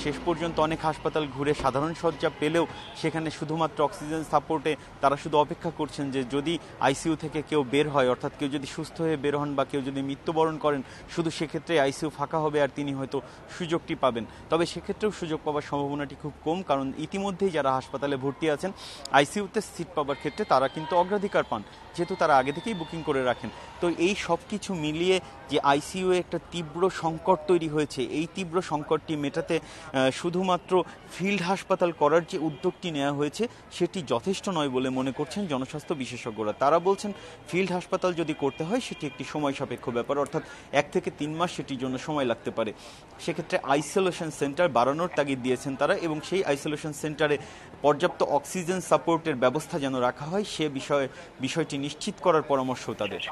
শেষ পর্যন্ত অনেক হাসপাতাল ঘুরে সাধারণ শয্যা পেলেও সেখানে শুধুমাত্র অক্সিজেন সাপোর্টে তারা শুধু অপেক্ষা করছেন যে যদি আইসিইউ থেকে কেউ বের হয়, অর্থাৎ কেউ যদি সুস্থ হয়ে বের হন বা কেউ যদি মৃত্যুবরণ করেন, শুধু সেক্ষেত্রে আইসিইউ ফাঁকা হবে আর তিনি হয়তো সুযোগটি পাবেন। তবে সেক্ষেত্রেও সুযোগ পাওয়ার সম্ভাবনাটি খুব কম, কারণ ইতিমধ্যেই যারা হাসপাতালে ভর্তি আছেন আইসিইউতে সিট পাওয়ার ক্ষেত্রে তারা কিন্তু অগ্রাধিকার পান, যেহেতু তারা আগে থেকেই বুকিং করে রাখেন। তো এই সব কিছু মিলিয়ে যে আইসিইউ একটা তীব্র সংকট তৈরি হয়েছে, এই তীব্র সংকটটি মেটাতে শুধুমাত্র ফিল্ড হাসপাতাল করার যে উদ্যোগটি নেওয়া হয়েছে সেটি যথেষ্ট নয় বলে মনে করছেন জনস্বাস্থ্য বিশেষজ্ঞরা। তারা বলছেন ফিল্ড হাসপাতাল যদি করতে হয় সেটি একটি সময় সাপেক্ষ ব্যাপার, অর্থাৎ 1 থেকে 3 মাস সেটির জন্য সময় লাগতে পারে। সেক্ষেত্রে আইসোলেশন সেন্টার বাড়ানোর তাগিদ দিয়েছেন তারা, এবং সেই আইসোলেশন সেন্টারে পর্যাপ্ত অক্সিজেন সাপোর্টের ব্যবস্থা যেন রাখা হয় সে বিষয়টি নিশ্চিত করার পরামর্শ তাদের।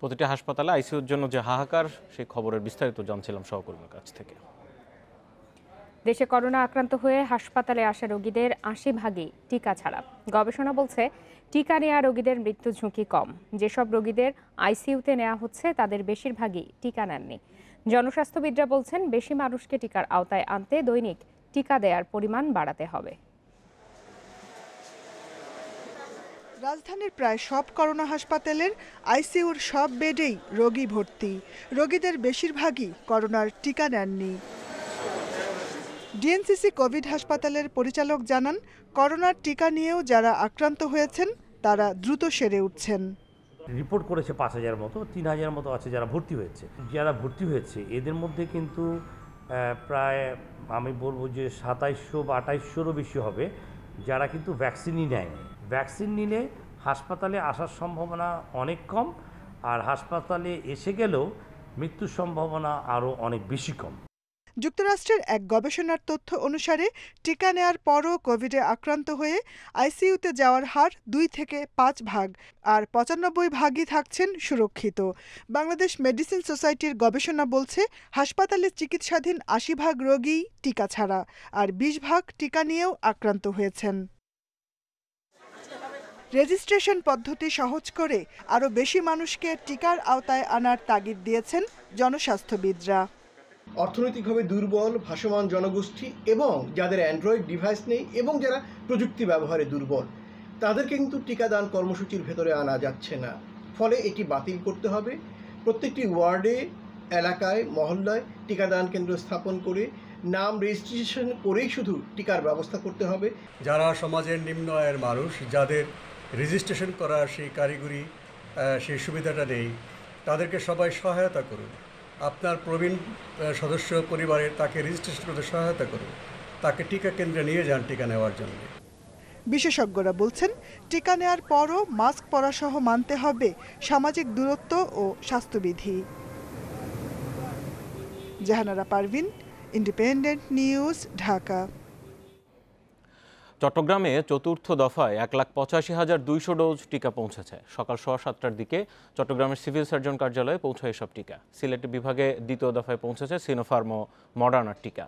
প্রতিটি হাসপাতালে আইসিইউর জন্য যে হাহাকার, সেই খবরের বিস্তারিত জানছিলাম সহকর্মীর কাছ থেকে। দেশে করোনা আক্রান্ত হয়ে হাসপাতালে আসা রোগীদের 80% টিকা ছাড়া। গবেষণা বলছে টিকা নেওয়া রোগীদের মৃত্যু ঝুঁকি কম। যেসব রোগীদের আইসিইউতে নেওয়া হচ্ছে তাদের বেশিরভাগই টিকা নেননি। জনস্বাস্থ্যবিদরা বলছেন বেশি মানুষকে টিকার আওতায় আনতে দৈনিক টিকা দেওয়ার পরিমাণ বাড়াতে হবে। রাজধানীর প্রায় সব করোনা হাসপাতালের আইসিইউর সব বেডেই রোগী ভর্তি। রোগীদের বেশিরভাগই করোনার টিকা নেননি। ডিএনসিসি কোভিড হাসপাতালের পরিচালক জানান, করোনার টিকা নিয়েও যারা আক্রান্ত হয়েছেন তারা দ্রুত সেরে উঠছেন। রিপোর্ট করেছে 5000 মতো, 3000 মতো আছে যারা ভর্তি হয়েছে। যারা ভর্তি হয়েছে এদের মধ্যে কিন্তু প্রায় আমি বলবো যে 2700 বা 2800-রও বেশি হবে যারা কিন্তু ভ্যাকসিনই নেয়নি। ভ্যাকসিন নিলে হাসপাতালে আসার সম্ভাবনা অনেক কম, আর হাসপাতালে এসে গেলেও মৃত্যুর সম্ভাবনা আরও অনেক বেশি কম। যুক্তরাষ্ট্রের এক গবেষণার তথ্য অনুসারে টিকা নেয়ার পরও কোভিডে আক্রান্ত হয়ে আইসিইউতে যাওয়ার হার 2 থেকে 5 ভাগ, আর 95 ভাগই থাকছেন সুরক্ষিত। বাংলাদেশ মেডিসিন সোসাইটির গবেষণা বলছে হাসপাতালে চিকিৎসাধীন 80 ভাগ রোগীই টিকা ছাড়া, আর 20 ভাগ টিকা নিয়েও আক্রান্ত হয়েছেন। রেজিস্ট্রেশন পদ্ধতি সহজ করে আরও বেশি মানুষকে টিকার আওতায় আনার তাগিদ দিয়েছেন জনস্বাস্থ্যবিদরা। অর্থনৈতিকভাবে দুর্বল, ভাসমান জনগোষ্ঠী এবং যাদের অ্যান্ড্রয়েড ডিভাইস নেই এবং যারা প্রযুক্তি ব্যবহারে দুর্বল, তাদেরকে কিন্তু টিকাদান কর্মসূচির ভেতরে আনা যাচ্ছে না। ফলে এটি বাতিল করতে হবে। প্রত্যেকটি ওয়ার্ডে, এলাকায়, মহল্লায় টিকাদান কেন্দ্র স্থাপন করে নাম রেজিস্ট্রেশন করেই শুধু টিকার ব্যবস্থা করতে হবে। যারা সমাজের নিম্ন আয়ের মানুষ, যাদের রেজিস্ট্রেশন করার সেই কারিগরি সেই সুবিধাটা নেই, তাদেরকে সবাই সহায়তা করুন। আপনার প্রবীণ সদস্য পরিবারের তাকে রেজিস্ট্রেশন করতে সহায়তা করুন, তাকে টিকা কেন্দ্রে নিয়ে যান টিকা নেওয়ার জন্য। বিশেষজ্ঞরা বলছেন টিকা নেওয়ার পরও মাস্ক পরা সহ মানতে হবে সামাজিক দূরত্ব ও স্বাস্থ্যবিধি। Jahanara Parvin, Independent News, Dhaka. চট্টগ্রামে চতুর্থ দফায় 1,85,200 ডোজ টিকা পৌঁছেছে। সকাল 7:15টার দিকে চট্টগ্রামের সিভিল সার্জন কার্যালয়ে পৌঁছায় এসব টিকা। সিলেট বিভাগে দ্বিতীয় দফায় পৌঁছেছে সিনোফার্ম ও মডার্নার টিকা।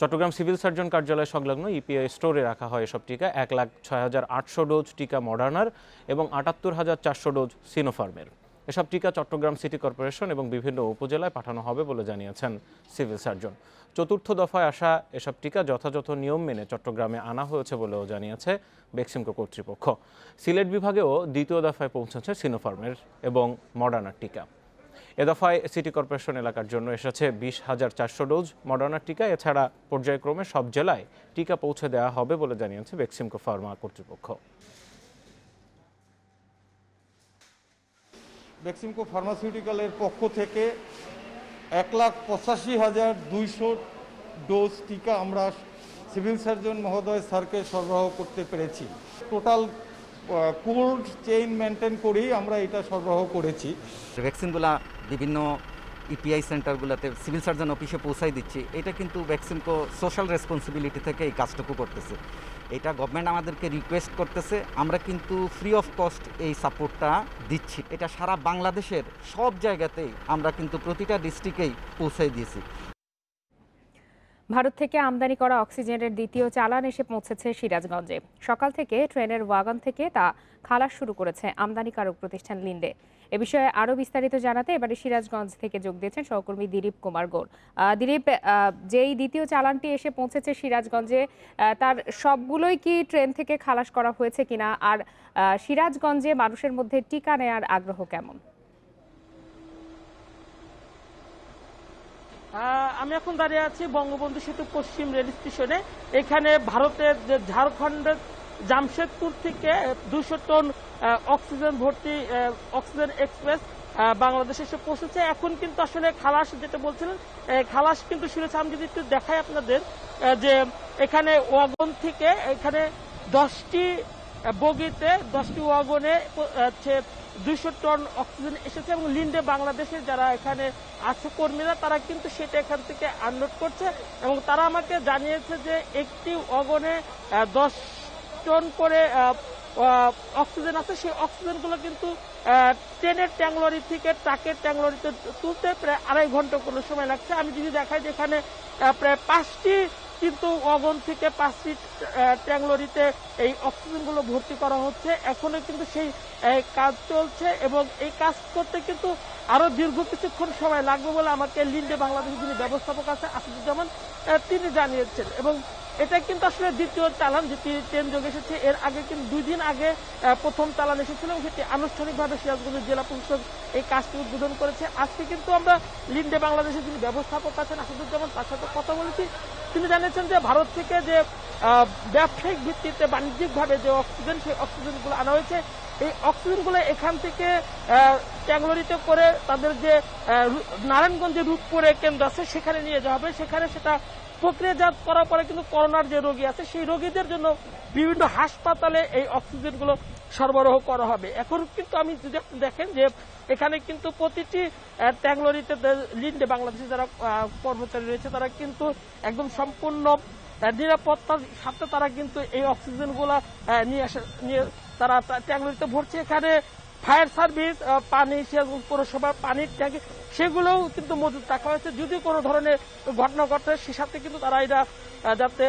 চট্টগ্রাম সিভিল সার্জন কার্যালয় সংলগ্ন ইপিআই স্টোরে রাখা হয় এসব টিকা। 1,06,800 ডোজ টিকা মডার্নার এবং 78,400 ডোজ সিনোফার্মের। এসব টিকা চট্টগ্রাম সিটি কর্পোরেশন এবং বিভিন্ন উপজেলায় পাঠানো হবে বলে জানিয়েছেন সিভিল সার্জন। চতুর্থ দফায় আসা এসব টিকা যথাযথ নিয়ম মেনে চট্টগ্রামে আনা হয়েছে বলেও জানিয়েছে বেক্সিমকো কর্তৃপক্ষ। সিলেট বিভাগেও দ্বিতীয় দফায় পৌঁছেছে সিনোফার্মের এবং মডার্নার টিকা। এ দফায় সিটি কর্পোরেশন এলাকার জন্য এসেছে 20,400 ডোজ মডার্নার টিকা। এছাড়া পর্যায়ক্রমে সব জেলায় টিকা পৌঁছে দেওয়া হবে বলে জানিয়েছে বেক্সিমকো ফার্মা কর্তৃপক্ষ। বেক্সিমকো ফার্মাসিউটিক্যালের পক্ষ থেকে 1,85,200 ডোজ টিকা আমরা সিভিল সার্জন মহোদয় স্যারকে সরবরাহ করতে পেরেছি। টোটাল কোল্ড চেইন মেনটেন করেই আমরা এটা সরবরাহ করেছি। ভ্যাকসিনগুলা বিভিন্ন ইপিআই সেন্টারগুলোতে সিভিল সার্জন অফিসে পৌঁছাই দিচ্ছি। এটা কিন্তু ভ্যাকসিনকো সোশ্যাল রেসপন্সিবিলিটি থেকে এই কাজটুকু করতেছে। এটা গভর্নমেন্ট আমাদেরকে রিকোয়েস্ট করতেছে, আমরা কিন্তু ফ্রি অফ কস্ট এই সাপোর্টটা দিচ্ছি। এটা সারা বাংলাদেশের সব জায়গাতেই আমরা কিন্তু প্রতিটা ডিস্ট্রিক্টেই পৌঁছাই দিয়েছি। ভারত থেকে আমদানি করা অক্সিজেনের দ্বিতীয় চালান এসে পৌঁছেছে সিরাজগঞ্জে। সকাল থেকে ট্রেনের ওয়াগন থেকে তা খালাস শুরু করেছে আমদানিকারক প্রতিষ্ঠান লিন্ডে। এ বিষয়ে আরও বিস্তারিত জানাতে এবারে সিরাজগঞ্জ থেকে যোগ দিয়েছেন সহকর্মী দিলীপ কুমার গৌড়। দিলীপ, যেই দ্বিতীয় চালানটি এসে পৌঁছেছে সিরাজগঞ্জে, তার সবগুলোই কি ট্রেন থেকে খালাস করা হয়েছে কিনা, আর সিরাজগঞ্জে মানুষের মধ্যে টিকা নেয়ার আগ্রহ কেমন? আমি এখন দাঁড়িয়ে আছি বঙ্গবন্ধু সেতু পশ্চিম রেল স্টেশনে। এখানে ভারতের যে ঝাড়খণ্ডের জামশেদপুর থেকে 200 টন অক্সিজেন ভর্তি অক্সিজেন এক্সপ্রেস বাংলাদেশে এসে পৌঁছেছে। এখন কিন্তু আসলে খালাস যেটা বলছিলেন, খালাস কিন্তু শুনেছি। আমি যদি একটু দেখাই আপনাদের যে এখানে ওয়াগন থেকে এখানে 10টি বগিতে 10টি ওয়াগনে 200 টন অক্সিজেন এসেছে এবং লিন্ডে বাংলাদেশের যারা এখানে আছে কর্মীরা তারা কিন্তু সেটা এখান থেকে আনলোড করছে এবং তারা আমাকে জানিয়েছে যে একটি ওয়াগনে 10 টন করে অক্সিজেন আছে। সেই অক্সিজেনগুলো কিন্তু ট্রেনের ট্যাংলরি থেকে ট্রাকের ট্যাংলরিতে তুলতে প্রায় 2.5 ঘন্টা কোনো সময় লাগছে। আমি যদি দেখাই যে এখানে প্রায় 5টি কিন্তু ওয়াগন থেকে 5টি ট্যাংলরিতে এই অক্সিজেনগুলো ভর্তি করা হচ্ছে। এখনো কিন্তু সেই কাজ চলছে এবং এই কাজ করতে কিন্তু আরো দীর্ঘ কিছুক্ষণ সময় লাগবে বলে আমাকে লিন্ডে বাংলাদেশের যিনি ব্যবস্থাপক আছে আসাদুজ্জামান তিনি জানিয়েছেন। এবং এটা কিন্তু আসলে দ্বিতীয় চালান, যেটি ট্রেন যোগে এসেছে। এর আগে কিন্তু 2 দিন আগে প্রথম চালান এসেছিল এবং সেটি আনুষ্ঠানিকভাবে সিরাজগঞ্জ জেলা প্রশাসক এই কাজটি উদ্বোধন করেছে। আজকে কিন্তু আমরা লিন্ডে বাংলাদেশের যিনি ব্যবস্থাপক আছেন আসাদুজ্জামান তার সাথে কথা বলেছি। তিনি জানিয়েছেন যে ভারত থেকে যে ব্যবসায়িক ভিত্তিতে বাণিজ্যিকভাবে যে অক্সিজেন, সেই অক্সিজেনগুলো আনা হয়েছে। এই অক্সিজেনগুলো এখান থেকে ট্যাংলরিতে করে তাদের যে নারায়ণগঞ্জে রূপপুরে কেন্দ্র আছে সেখানে নিয়ে যাওয়া হবে। সেখানে সেটা প্রক্রিয়াজাত করার পরে কিন্তু করোনার যে রোগী আছে সেই রোগীদের জন্য বিভিন্ন হাসপাতালে এই অক্সিজেনগুলো সরবরাহ করা হবে। এখন কিন্তু আমি যদি আপনি দেখেন যে এখানে কিন্তু প্রতিটি ট্যাংলরিতে লিন্ডে বাংলাদেশে যারা কর্মচারী রয়েছে তারা কিন্তু একদম সম্পূর্ণ নিরাপত্তার সাথে তারা কিন্তু এই অক্সিজেনগুলো নিয়ে তারা ট্যাংলরিতে ভরছে। এখানে ফায়ার সার্ভিস, পানি, সিরাজগঞ্জ পৌরসভার পানির ট্যাঙ্ক সেগুলোও কিন্তু মজুদ রাখা হয়েছে। যদি কোনো ধরনের ঘটনা ঘটে সে সাথে কিন্তু তারা এটা যাতে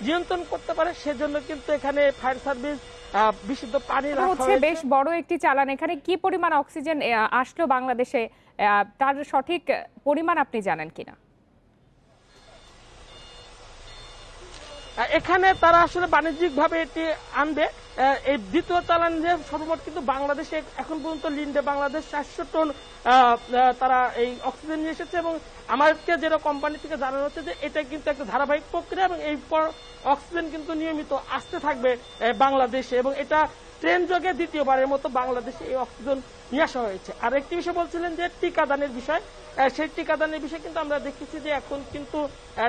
নিয়ন্ত্রণ করতে পারে সেজন্য কিন্তু এখানে ফায়ার সার্ভিস বিশুদ্ধ পানি রাখা হয়েছে। বেশ বড় একটি চালান। এখানে কি পরিমাণ অক্সিজেন আসলো বাংলাদেশে, তার সঠিক পরিমাণ আপনি জানেন কিনা? এখানে তারা আসলে বাণিজ্যিকভাবে এটি আনবে। এই দ্বিতীয় চালান যে সর্বমোট কিন্তু বাংলাদেশে এখন পর্যন্ত লিন্ডে বাংলাদেশ 400 টন তারা এই অক্সিজেন নিয়ে এসেছে এবং আমাকে যেটা কোম্পানি থেকে জানানো হচ্ছে যে এটা কিন্তু একটা ধারাবাহিক প্রক্রিয়া এবং এই অক্সিজেন কিন্তু নিয়মিত আসতে থাকবে বাংলাদেশে এবং এটা ট্রেন যোগে দ্বিতীয়বারের মতো বাংলাদেশে এই অক্সিজেন নিয়ে আসা হয়েছে। আর একটি বিষয় বলছিলেন যে টিকাদানের বিষয়, সেই টিকাদানের বিষয়ে কিন্তু আমরা দেখেছি যে এখন কিন্তু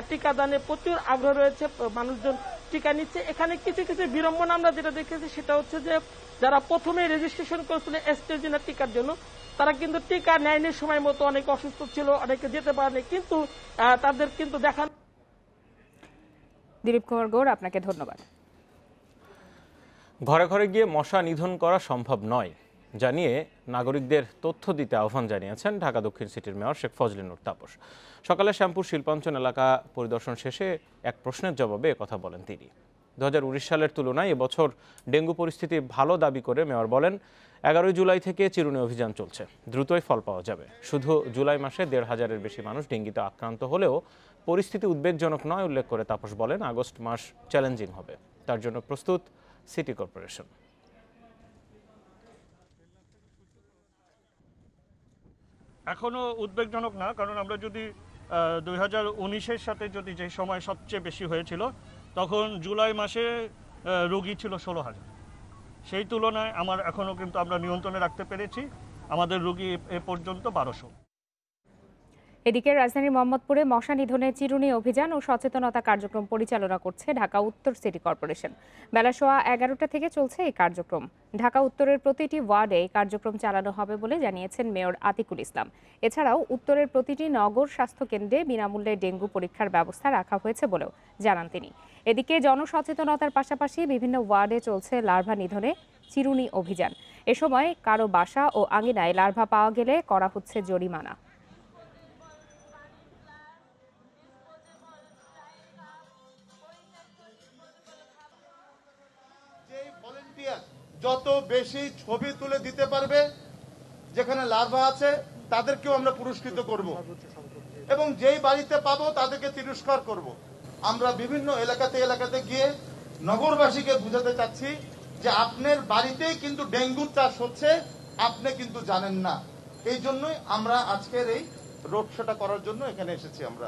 টিকাদানে প্রচুর আগ্রহ রয়েছে, মানুষজন টিকা নিচ্ছে। এখানে কিছু কিছু বিড়ম্বনা আমরা যেটা দেখেছি সেটা হচ্ছে যে যারা প্রথমে রেজিস্ট্রেশন করেছিলেন অ্যাস্ট্রাজেনেকা টিকার জন্য তারা কিন্তু টিকা নেয়নি সময় মতো, অনেকে অসুস্থ ছিল, অনেকে যেতে পারেনি, কিন্তু তাদের কিন্তু দেখা। দিলীপ কুমার গৌড়, আপনাকে ধন্যবাদ। ঘরে ঘরে গিয়ে মশা নিধন করা সম্ভব নয় জানিয়ে নাগরিকদের তথ্য দিতে আহ্বান জানিয়েছেন ঢাকা দক্ষিণ সিটির মেয়র শেখ ফজলে নূর তাপস। সকালে শ্যামপুর শিল্পাঞ্চল এলাকা পরিদর্শন শেষে এক প্রশ্নের জবাবে একথা বলেন তিনি। 2019 সালের তুলনায় এবছর ডেঙ্গু পরিস্থিতি ভালো দাবি করে মেয়র বলেন 11 জুলাই থেকে চিরুনি অভিযান চলছে, দ্রুতই ফল পাওয়া যাবে। শুধু জুলাই মাসে 1,500-এর বেশি মানুষ ডেঙ্গিতে আক্রান্ত হলেও পরিস্থিতি উদ্বেগজনক নয় উল্লেখ করে তাপস বলেন আগস্ট মাস চ্যালেঞ্জিং হবে, তার জন্য প্রস্তুত সিটি কর্পোরেশন। এখনো উদ্বেগজনক না, কারণ আমরা যদি 2019-এর সাথে যদি যে সময় সবচেয়ে বেশি হয়েছিল তখন জুলাই মাসে রোগী ছিল 16,000, সেই তুলনায় এখনও কিন্তু আমরা নিয়ন্ত্রণে রাখতে পেরেছি, আমাদের রোগী এ পর্যন্ত 1200। এদিকে রাজধানীর মোহাম্মদপুরে মশা নিধনে চিরুনি অভিযান ও সচেতনতা কার্যক্রম পরিচালনা করছে ঢাকা উত্তর সিটি কর্পোরেশন। বেলা 11:15 থেকে চলছে এই কার্যক্রম। ঢাকা উত্তরের প্রতিটি ওয়ার্ডে এই কার্যক্রম চালানো হবে বলে জানিয়েছেন মেয়র আতিকুল ইসলাম। এছাড়াও উত্তরের প্রতিটি নগর স্বাস্থ্য কেন্দ্রে বিনামূল্যে ডেঙ্গু পরীক্ষার ব্যবস্থা রাখা হয়েছে বলেও জানান তিনি। এদিকে জনসচেতনতার পাশাপাশি বিভিন্ন ওয়ার্ডে চলছে লার্ভা নিধনে চিরুনি অভিযান। এ সময় কারো বাসা ও আঙিনায় লার্ভা পাওয়া গেলে করা হচ্ছে জরিমানা। যত বেশি ছবি তুলে দিতে পারবে যেখানে লার্ভা আছে তাদেরকেও আমরা পুরস্কৃত করব এবং যেই বাড়িতে পাবো তাদেরকে তিরস্কার করব। আমরা বিভিন্ন এলাকাতে গিয়ে নগরবাসীকে বুঝাতে চাচ্ছি যে আপনার বাড়িতেই কিন্তু ডেঙ্গুর চাষ হচ্ছে, আপনি কিন্তু জানেন না। এই জন্যই আমরা আজকের এই রোড শোটা করার জন্য এখানে এসেছি। আমরা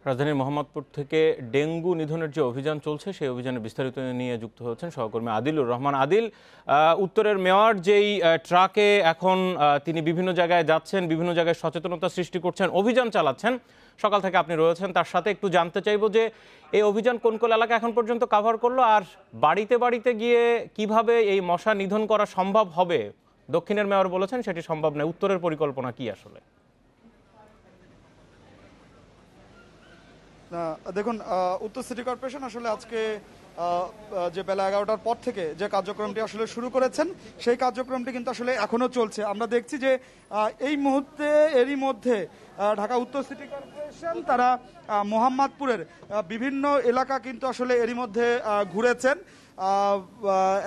রাজধানীর মোহাম্মদপুর থেকে ডেঙ্গু নিধনের যে অভিযান চলছে সেই অভিযানে বিস্তারিত নিয়ে যুক্ত হচ্ছেন সহকর্মী আদিলুর রহমান। আদিল, উত্তরের মেয়র যেই ট্রাকে এখন তিনি বিভিন্ন জায়গায় যাচ্ছেন, বিভিন্ন জায়গায় সচেতনতা সৃষ্টি করছেন, অভিযান চালাচ্ছেন, সকাল থেকে আপনি রয়েছেন, তার সাথে একটু জানতে চাইবো যে এই অভিযান কোন কোন এলাকা এখন পর্যন্ত কভার করলো, আর বাড়িতে বাড়িতে গিয়ে কিভাবে এই মশা নিধন করা সম্ভব হবে? দক্ষিণের মেয়র বলেছেন সেটি সম্ভব নয়, উত্তরের পরিকল্পনা কি আসলে? দেখুন, উত্তর সিটি কর্পোরেশন আসলে আজকে যে বেলা 11টার পর থেকে যে কার্যক্রমটি আসলে শুরু করেছেন সেই কার্যক্রমটি কিন্তু আসলে এখনো চলছে। আমরা দেখছি যে এই মুহূর্তে এরই মধ্যে ঢাকা উত্তর সিটি কর্পোরেশন তারা মোহাম্মদপুরের বিভিন্ন এলাকা কিন্তু আসলে এরই মধ্যে ঘুরেছেন,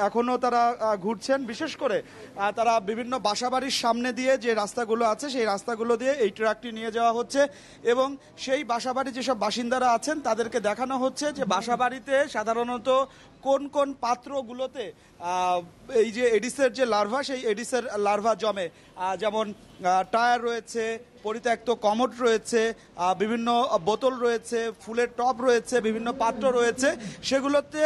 এখনো তারা ঘুরছেন। বিশেষ করে তারা বিভিন্ন বাসাবাড়ির সামনে দিয়ে যে রাস্তাগুলো আছে সেই রাস্তাগুলো দিয়ে এই ট্রাকটি নিয়ে যাওয়া হচ্ছে এবং সেই বাসাবাড়ি যেসব বাসিন্দারা আছেন তাদেরকে দেখানো হচ্ছে যে বাসাবাড়িতে সাধারণত কোন কোন পাত্রগুলোতে এই যে এডিসের যে লার্ভা সেই এডিসের লার্ভা জমে, যেমন টায়ার রয়েছে, পরিত্যক্ত কমোড রয়েছে, বিভিন্ন বোতল রয়েছে, ফুলের টব রয়েছে, বিভিন্ন পাত্র রয়েছে, সেগুলোতে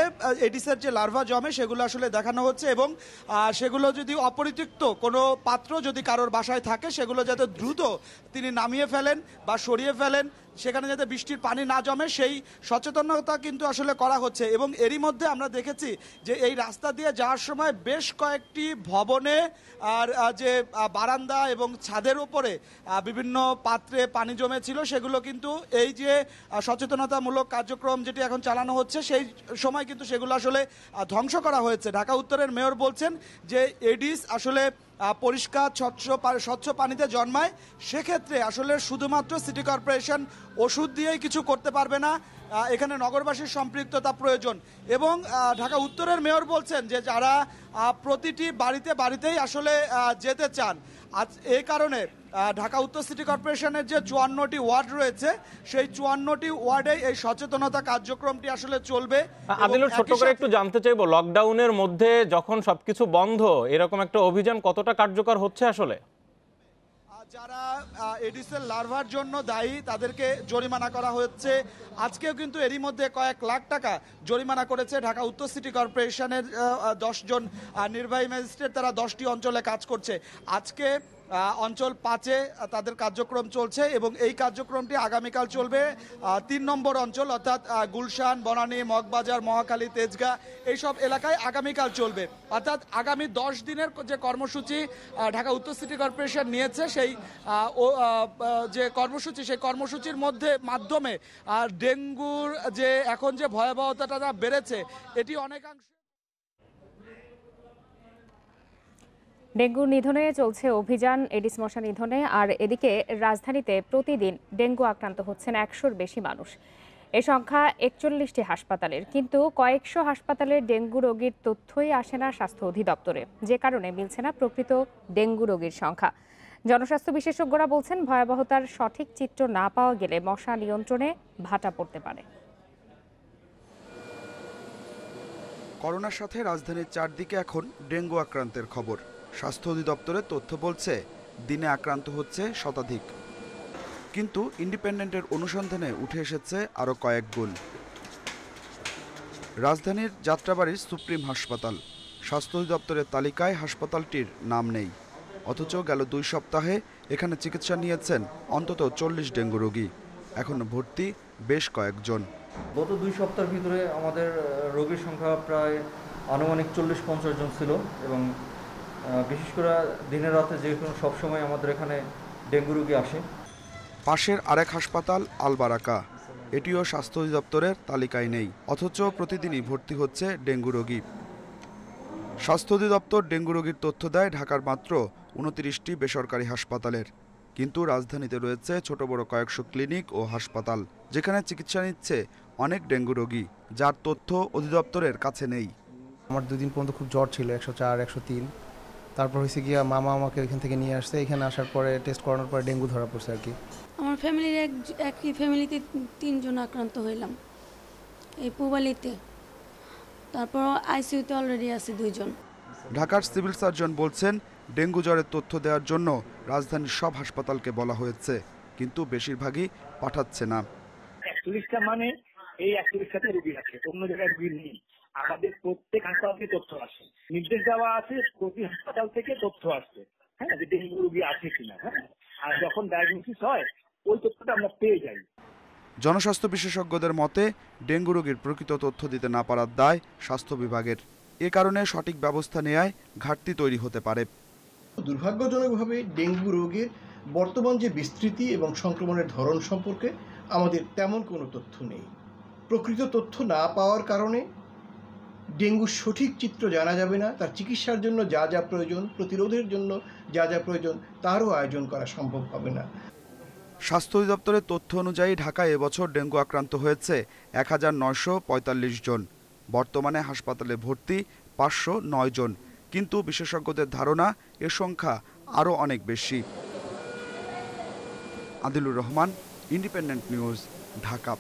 এডিসের যে লার্ভা জমে সেগুলো আসলে দেখানো হচ্ছে এবং সেগুলো যদি অপরিত্যক্ত কোনো পাত্র যদি কারোর বাসায় থাকে সেগুলো যাতে দ্রুত তিনি নামিয়ে ফেলেন বা সরিয়ে ফেলেন, সেখানে যাতে বৃষ্টির পানি না জমে সেই সচেতনতা কিন্তু আসলে করা হচ্ছে। এবং এরই মধ্যে আমরা দেখেছি যে এই রাস্তা দিয়ে যাওয়ার সময় বেশ কয়েকটি ভবনে আর যে বারান্দা এবং ছাদের উপরে বিভিন্ন পাত্রে পানি জমেছিল সেগুলো কিন্তু এই যে সচেতনতামূলক কার্যক্রম যেটি এখন চালানো হচ্ছে সেই সময় কিন্তু সেগুলো আসলে ধ্বংস করা হয়েছে। ঢাকা উত্তরের মেয়র বলছেন যে এডিস আসলে পরিষ্কার স্বচ্ছ পানিতে জন্মায়, সেক্ষেত্রে আসলে শুধুমাত্র সিটি কর্পোরেশন ওষুধ দিয়েই কিছু করতে পারবে না, এখানে নগরবাসীর সম্পৃক্ততা প্রয়োজন। এবং ঢাকা উত্তরের মেয়র বলছেন যে যারা প্রতিটি বাড়িতেই আসলে যেতে চান, আজ এই কারণে ঢাকা উত্তর সিটি কর্পোরেশনের যে 54টি ওয়ার্ড রয়েছে সেই 54টি ওয়ার্ডে এই সচেতনতা কার্যক্রমটি আসলে চলবে। আদিলুর, ছোট্ট করে একটু জানতে চাইবো, লকডাউনের মধ্যে যখন সবকিছু বন্ধ এরকম একটা অভিযান কতটা কার্যকর হচ্ছে আসলে? যারা এডিসের লার্ভার জন্য দায়ী তাদেরকে জরিমানা করা হচ্ছে। আজকেও কিন্তু এরই মধ্যে কয়েক লাখ টাকা জরিমানা করেছে ঢাকা উত্তর সিটি কর্পোরেশনের 10 জন নির্বাহী ম্যাজিস্ট্রেট, তারা 10টি অঞ্চলে কাজ করছে। আজকে অঞ্চল 5-এ তাদের কার্যক্রম চলছে এবং এই কার্যক্রমটি আগামীকাল চলবে 3 নম্বর অঞ্চল অর্থাৎ গুলশান, বনানী, মগবাজার, মহাখালী, তেজগাঁ এইসব এলাকায় আগামীকাল চলবে। অর্থাৎ আগামী 10 দিনের যে কর্মসূচি ঢাকা উত্তর সিটি কর্পোরেশন নিয়েছে সেই যে কর্মসূচি সেই কর্মসূচির মাধ্যমে ডেঙ্গুর যে এখন যে ভয়াবহতাটা বেড়েছে এটি অনেকাংশ। ডেঙ্গু নিধনে চলছে অভিযান, এডিস মশা নিধনে। আর এদিকে রাজধানীতে প্রতিদিন ডেঙ্গু আক্রান্ত হচ্ছেন 100-র বেশি মানুষ। এ সংখ্যা 41টি হাসপাতালের, কিন্তু কয়েকশো হাসপাতালের ডেঙ্গু রোগীর তথ্যই আসে না স্বাস্থ্য অধিদপ্তরে, যে কারণে মিলছে না প্রকৃত ডেঙ্গু রোগীর সংখ্যা। জনস্বাস্থ্য বিশেষজ্ঞরা বলছেন ভয়াবহতার সঠিক চিত্র না পাওয়া গেলে মশা নিয়ন্ত্রণে ভাটা পড়তে পারে। করোনার সাথে রাজধানীর চারদিকে এখন ডেঙ্গু আক্রান্তের খবর। স্বাস্থ্য অধিদপ্তরের তথ্য বলছে দিনে আক্রান্ত হচ্ছে শতাধিক, কিন্তু ইন্ডিপেন্ডেন্টের অনুসন্ধানে উঠে এসেছে আরও কয়েক গুণ। রাজধানীর যাত্রাবাড়ির সুপ্রিম হাসপাতাল, স্বাস্থ্য অধিদপ্তরের তালিকায় হাসপাতালটির নাম নেই, অথচ গেল 2 সপ্তাহে এখানে চিকিৎসা নিয়েছেন অন্তত 40 ডেঙ্গু রোগী, এখনো ভর্তি বেশ কয়েকজন। গত 2 সপ্তাহের ভিতরে আমাদের রোগীর সংখ্যা প্রায় আনুমানিক 40-50 জন ছিল এবং বিশেষ করে দিনের রাতে যে কোনো সবসময় আমাদের এখানে ডেঙ্গু রোগী আসে। পাশের আরেক হাসপাতাল আলবারাকা, এটিও স্বাস্থ্য অধিদপ্তরের তালিকায় নেই, অথচ প্রতিদিনই ভর্তি হচ্ছে ডেঙ্গু রোগী। স্বাস্থ্য অধিদপ্তর ডেঙ্গু রোগীর তথ্য দেয় ঢাকার মাত্র 29টি বেসরকারি হাসপাতালের, কিন্তু রাজধানীতে রয়েছে ছোট বড় কয়েকশো ক্লিনিক ও হাসপাতাল যেখানে চিকিৎসা নিচ্ছে অনেক ডেঙ্গু রোগী, যার তথ্য অধিদপ্তরের কাছে নেই। আমার 2 দিন পর্যন্ত খুব জ্বর ছিল, 104, 103। তারপর হয়েছে গিয়া মামা আমাকে এখান থেকে নিয়ে আসছে, এখানে আসার পরে টেস্ট করানোর পরে ডেঙ্গু ধরা পড়ছে আর কি। আমার ফ্যামিলির একই ফ্যামিলিতে 3 জন আক্রান্ত হইলাম এই পুবালিতে, তারপর আইসিইউতে অলরেডি আছে 2 জন। ঢাকার সিভিল সার্জন বলছেন ডেঙ্গু জ্বরের তথ্য দেওয়ার জন্য রাজধানীর সব হাসপাতালকে বলা হয়েছে, কিন্তু বেশিরভাগই পাঠাচ্ছে না। 41টা মানে এই 41টাতে রোগী আছে, অন্য জায়গায় রোগী নেই। আমাদের প্রত্যেক হাসপাতাল থেকে তথ্য আসে, নির্দেশ দেওয়া আছে প্রতি হাসপাতাল থেকে তথ্য আসছে, হ্যাঁ, যে ডেঙ্গু রোগী আছে কিনা। হ্যাঁ, আর যখন ডায়াগনোসিস হয় ওই তথ্যটা আমরা পেয়ে যাই। জনস্বাস্থ্য বিশেষজ্ঞদের মতে ডেঙ্গু রোগীর প্রকৃত তথ্য দিতে না পারার দায় স্বাস্থ্য বিভাগের। এ কারণে সঠিক ব্যবস্থা নেওয়ায় ঘাটতি তৈরি হতে পারে। দুর্ভাগ্যজনকভাবে ডেঙ্গু রোগের বর্তমান যে বিস্তৃতি এবং সংক্রমণের ধরন সম্পর্কে আমাদের তেমন কোনো তথ্য নেই। প্রকৃত তথ্য না পাওয়ার কারণে ডেঙ্গুর সঠিক চিত্র জানা যাবে না, তার চিকিৎসার জন্য যা যা প্রয়োজন, প্রতিরোধের জন্য যা যা প্রয়োজন তারও আয়োজন করা সম্ভব হবে না। স্বাস্থ্য অধিদপ্তরের তথ্য অনুযায়ী ঢাকায় এবছর ডেঙ্গু আক্রান্ত হয়েছে 1945 জন। বর্তমানে হাসপাতালে ভর্তি 509 জন, কিন্তু বিশেষজ্ঞদের ধারণা এ সংখ্যা আরও অনেক বেশি। Adilur Rahman, independent News, Dhaka.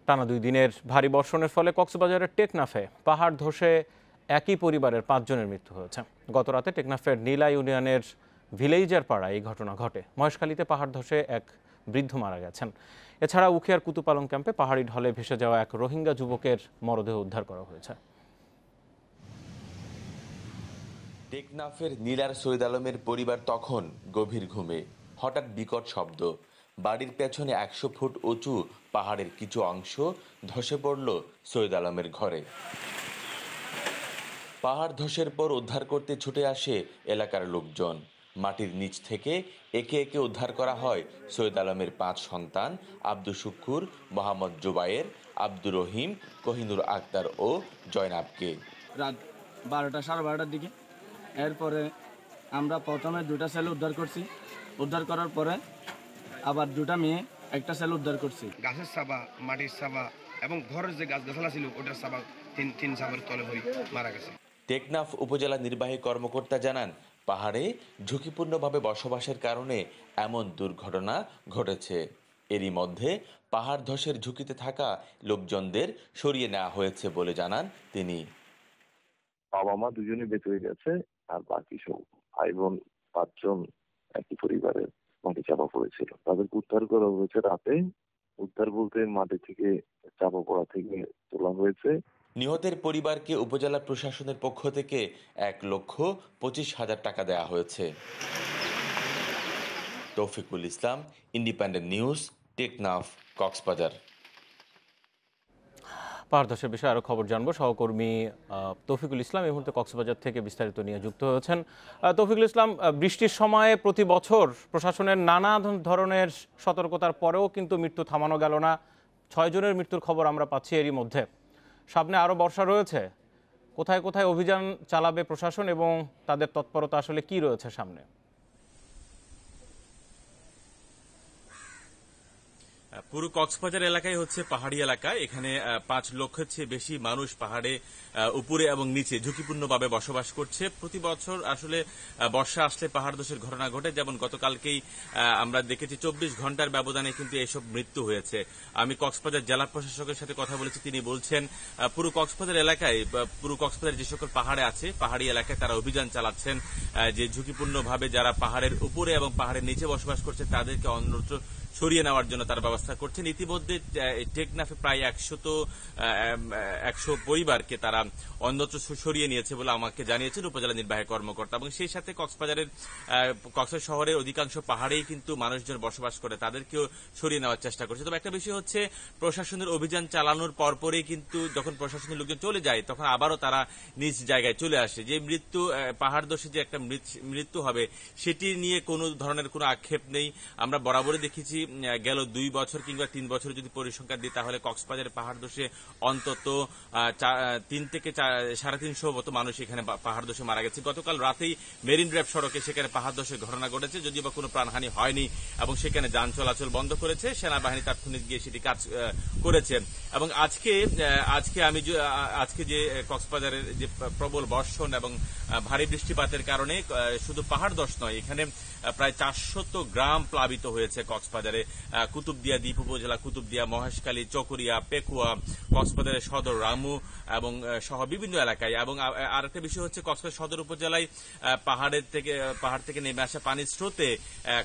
টানা 2 দিনের ভারী বর্ষণের ফলে কক্সবাজারের টেকনাফে পাহাড় ধসে একই পরিবারের 5 জনের মৃত্যু হয়েছে। গতরাতে টেকনাফের নীলা ইউনিয়নের ভিলেইজার পাড়ায় এই ঘটনা ঘটে। মহেশখালীতে পাহাড় ধসে এক বৃদ্ধ মারা গেছেন। এছাড়া উখিয়ার কুতুপালং ক্যাম্পে পাহাড়ি ঢলে ভেসে যাওয়া এক রোহিঙ্গা যুবকের মরদেহ উদ্ধার করা হয়েছে। টেকনাফের নীলার সৈয়দ আলমের পরিবার তখন গভীর ঘুমে। হঠাৎ বিকট শব্দ, বাড়ির পেছনে 100 ফুট উঁচু পাহাড়ের কিছু অংশ ধসে পড়ল সৈয়দ আলমের ঘরে। পাহাড় ধসের পর উদ্ধার করতে ছুটে আসে এলাকার লোকজন। মাটির নিচ থেকে একে একে উদ্ধার করা হয় সৈয়দ আলমের 5 সন্তান আব্দুল শুক্কুর, মোহাম্মদ জুবায়ের, আব্দুর রহিম, কোহিনুর আক্তার ও জয়নাবকে। রাত 12টা সাড়ে 12টার দিকে এরপরে আমরা প্রথমে 2টা ছেলে উদ্ধার করছি। উদ্ধার করার পরে আবার 2টা মেয়ে, একটা ছেলে উদ্ধার করছি। গাছের সাবা, মাটির সাবা এবং ঘরের যে গাছগাছালা ছিল ওটার সাবা তিন সাবার তলে হয়ে মারা গেছে। টেকনাফ উপজেলা নির্বাহী কর্মকর্তা জানান, পাহাড়ে ঝুঁকিপূর্ণভাবে বসবাসের কারণে এমন দুর্ঘটনা ঘটেছে। এরই মধ্যে পাহাড় ধসের ঝুঁকিতে থাকা লোকজনদের সরিয়ে নেওয়া হয়েছে বলে জানান তিনি। বাবা মা দুজনে বেঁচে হয়ে গেছে, আর বাকি সব ভাই বোন 5 জন একই পরিবারের মাটি চাপা পড়েছিল। তাদেরকে উদ্ধার করা হয়েছে রাতে। উদ্ধার বলতে মাটি থেকে চাপা পড়া থেকে তোলা হয়েছে। নিহতের পরিবারকে উপজেলা প্রশাসনের পক্ষ থেকে 1,25,000 টাকা দেওয়া হয়েছে। তৌফিকুল ইসলাম, ইন্ডিপেন্ডেন্ট নিউজ, টেকনাফ, কক্সবাজার। পাহাড় ধসের বিষয়ে আরও খবর জানবো। সহকর্মী তৌফিকুল ইসলাম এই মুহূর্তে কক্সবাজার থেকে বিস্তারিত নিয়ে যুক্ত হয়েছেন। তৌফিকুল ইসলাম, বৃষ্টির সময়ে প্রতি বছর প্রশাসনের নানা ধরনের সতর্কতার পরেও কিন্তু মৃত্যু থামানো গেল না। 6 জনের মৃত্যুর খবর আমরা পাচ্ছি এরই মধ্যে। সামনে আরও বর্ষা রয়েছে, কোথায় কোথায় অভিযান চালাবে প্রশাসন এবং তাদের তৎপরতা আসলে কি রয়েছে সামনে? পুরো কক্সবাজার এলাকায় হচ্ছে পাহাড়ি এলাকা। এখানে 5 লক্ষের চেয়ে বেশি মানুষ পাহাড়ে উপরে এবং নিচে ঝুঁকিপূর্ণভাবে বসবাস করছে। প্রতি বছর আসলে বর্ষা আসলে পাহাড় ধসের ঘটনা ঘটে। যেমন গতকালকেই আমরা দেখেছি 24 ঘন্টার ব্যবধানে কিন্তু এসব মৃত্যু হয়েছে। আমি কক্সবাজার জেলা প্রশাসকের সাথে কথা বলেছি, তিনি বলছেন পুরো কক্সবাজার এলাকায়, পুরো কক্সবাজার যে সকল পাহাড়ে আছে পাহাড়ি এলাকায় তারা অভিযান চালাচ্ছেন যে ঝুঁকিপূর্ণভাবে যারা পাহাড়ের উপরে এবং পাহাড়ের নিচে বসবাস করছে তাদেরকে অন্যত্র সরিয়ে নেওয়ার জন্য তারা ব্যবস্থা করছেন। ইতিমধ্যে টেকনাফে প্রায় 100 পরিবারকে তারা অন্যত্র সরিয়ে নিয়েছে বলে আমাকে জানিয়েছেন উপজেলা নির্বাহী কর্মকর্তা। এবং সেই সাথে কক্সবাজার শহরের অধিকাংশ পাহাড়েই কিন্তু মানুষজন বসবাস করে, তাদেরকেও সরিয়ে নেওয়ার চেষ্টা করছে। তবে একটা বিষয় হচ্ছে, প্রশাসনের অভিযান চালানোর পরপরই কিন্তু যখন প্রশাসনের লোকজন চলে যায় তখন আবারও তারা নিজ জায়গায় চলে আসে। যে মৃত্যু, পাহাড় ধসে যে একটা মৃত্যু হবে সেটি নিয়ে কোনো ধরনের কোনো আক্ষেপ নেই। আমরা বরাবরই দেখেছি গেল 2 বছর কিংবা 3 বছর যদি পরিসংখ্যান দিই তাহলে কক্সবাজারের পাহাড় ধসে অন্তত 3 থেকে 350 মতো মানুষ এখানে পাহাড় ধসে মারা গেছে। গতকাল রাতেই মেরিন ড্রাইভ সড়কে সেখানে পাহাড় ধসের ঘটনা ঘটেছে, যদিও বা কোনো প্রাণহানি হয়নি এবং সেখানে যান চলাচল বন্ধ করেছে সেনাবাহিনী, তাৎক্ষণিক গিয়ে সেটি কাজ করেছে। এবং আজকে যে কক্সবাজারের যে প্রবল বর্ষণ এবং ভারী বৃষ্টিপাতের কারণে শুধু পাহাড় ধস নয়, এখানে প্রায় 400 গ্রাম প্লাবিত হয়েছে কক্সবাজারে। কুতুবদিয়া দ্বীপ রানীরূপ উপজেলা কুতুবদিয়া, মহেশখালী, চকরিয়া, পেকুয়া, কক্সবাজারের সদর, রামু এবং সহ বিভিন্ন এলাকায়। এবং আরেকটা বিষয় হচ্ছে কক্সবাজার সদর উপজেলায় পাহাড় থেকে নেমে আসা পানির স্রোতে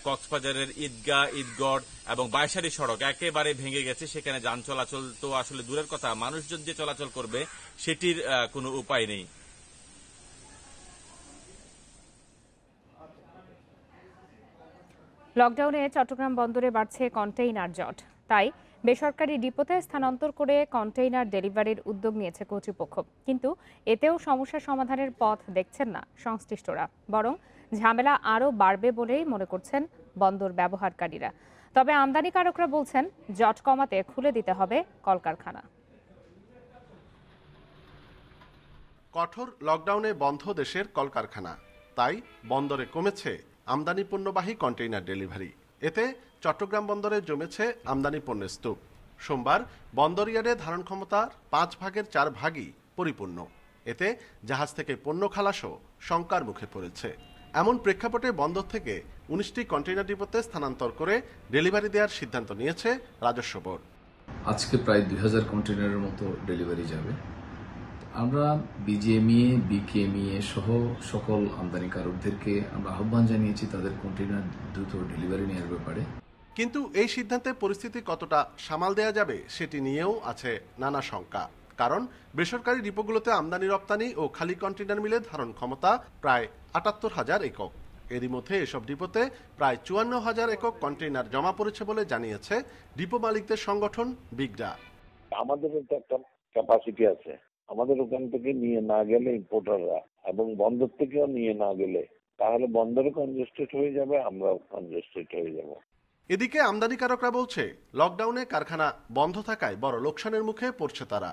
কক্সবাজারের ঈদগাহ, ঈদগড় এবং বাইশারি সড়ক একেবারে ভেঙে গেছে। সেখানে যান চলাচল তো আসলে দূরের কথা, মানুষজন যে চলাচল করবে সেটির কোনো উপায় নেই। লকডাউনে চট্টগ্রাম বন্দরে বাড়ছে কন্টেইনার জট, তাই বেসরকারি ডিপোতে স্থানান্তর করে কন্টেইনার ডেলিভারির উদ্যোগ নিয়েছে কর্তৃপক্ষ। কিন্তু এতেও সমস্যা সমাধানের পথ দেখছেন না সংশ্লিষ্টরা, বরং ঝামেলা আরও বাড়বে বলেই মনে করছেন বন্দর ব্যবহারকারীরা। তবে আমদানিকারকরা বলছেন জট কমাতে খুলে দিতে হবে কলকারখানা। কঠোর লকডাউনে বন্ধ দেশের কলকারখানা, তাই বন্দরে কমেছে আমদানি পণ্যবাহী কন্টেইনার ডেলিভারি। এতে চট্টগ্রাম বন্দরে জমেছে আমদানি পণ্যের স্তূপ। সোমবার বন্দর ইয়ার্ডে ধারণ ক্ষমতার 5/4 ভাগই পরিপূর্ণ। এতে জাহাজ থেকে পণ্য খালাসও শঙ্কার মুখে পড়েছে। এমন প্রেক্ষাপটে বন্দর থেকে 19টি কন্টেইনার ডিপোতে স্থানান্তর করে ডেলিভারি দেওয়ার সিদ্ধান্ত নিয়েছে রাজস্ব বোর্ড। আজকে প্রায় 2000 কন্টেইনারের মতো ডেলিভারি যাবে। আমরা বিজিএমইএ, বিকেএমইএ সহ সকল আমদানিকারকদেরকে আমরা আহ্বান জানিয়েছি তাদের কন্টেইনার দ্রুত ডেলিভারি নেওয়ার ব্যাপারে। কিন্তু এই সিদ্ধান্তে পরিস্থিতি কতটা সামাল দেওয়া যাবে সেটি নিয়েও আছে নানা শঙ্কা। কারণ বেসরকারি ডিপোগুলোতে আমদানি রপ্তানি ও খালি কন্টেইনার মিলে ধারণ ক্ষমতা প্রায় 78,000 একক। এরই মধ্যে এসব ডিপোতে প্রায় 54,000 একক কন্টেইনার জমা পড়েছে বলে জানিয়েছে ডিপো মালিকদের সংগঠন বিগডা। আমাদের তো একটা ক্যাপাসিটি আছে, আমাদের ওখান থেকে নিয়ে না গেলে ইম্পোর্টাররা এবং বন্দর থেকেও নিয়ে না গেলে তাহলে বন্দরে কনজেস্টেড হয়ে যাবে, আমরাও কনজেস্টেড হয়ে যাব। এদিকে আমদানিকারকরা বলছে লকডাউনে কারখানা বন্ধ থাকায় বড় লোকসানের মুখে পড়ছে তারা।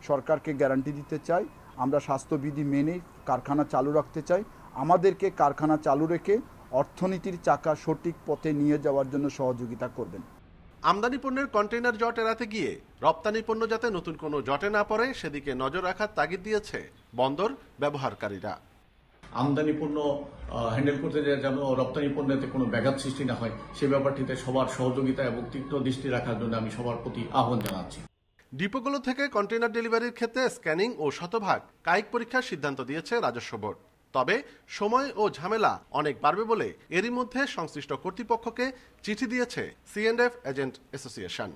সরকারকে গ্যারান্টি দিতে চাই, আমরা স্বাস্থ্যবিধি মেনে কারখানা চালু রাখতে চাই। আমাদেরকে কারখানা চালু রেখে অর্থনীতির চাকা সঠিক পথে নিয়ে যাওয়ার জন্য সহযোগিতা করবেন। আমদানি পণ্যের কন্টেইনার জট এড়াতে গিয়ে রপ্তানি পণ্য যাতে নতুন কোনো জটে না পড়ে সেদিকে নজর রাখার তাগিদ দিয়েছে বন্দর ব্যবহারকারীরা। আমদানি পণ্য হ্যান্ডেল করতে যেন রপ্তানি পণ্যতে কোনো ব্যাঘাত সৃষ্টি না হয় সে ব্যাপারটিতে সবার সহযোগিতা এবং তীক্ষ্ণ দৃষ্টি রাখার জন্য আমি সবার প্রতি আহ্বান জানাচ্ছি। ডিপোগুলো থেকে কন্টেইনার ডেলিভারির ক্ষেত্রে স্ক্যানিং ও শতভাগ কায়িক পরীক্ষার সিদ্ধান্ত দিয়েছে রাজস্ব বোর্ড। তবে সময় ও ঝামেলা অনেক বাড়বে বলে এরই মধ্যে সংশ্লিষ্ট কর্তৃপক্ষকে চিঠি দিয়েছে C&F এজেন্ট অ্যাসোসিয়েশন।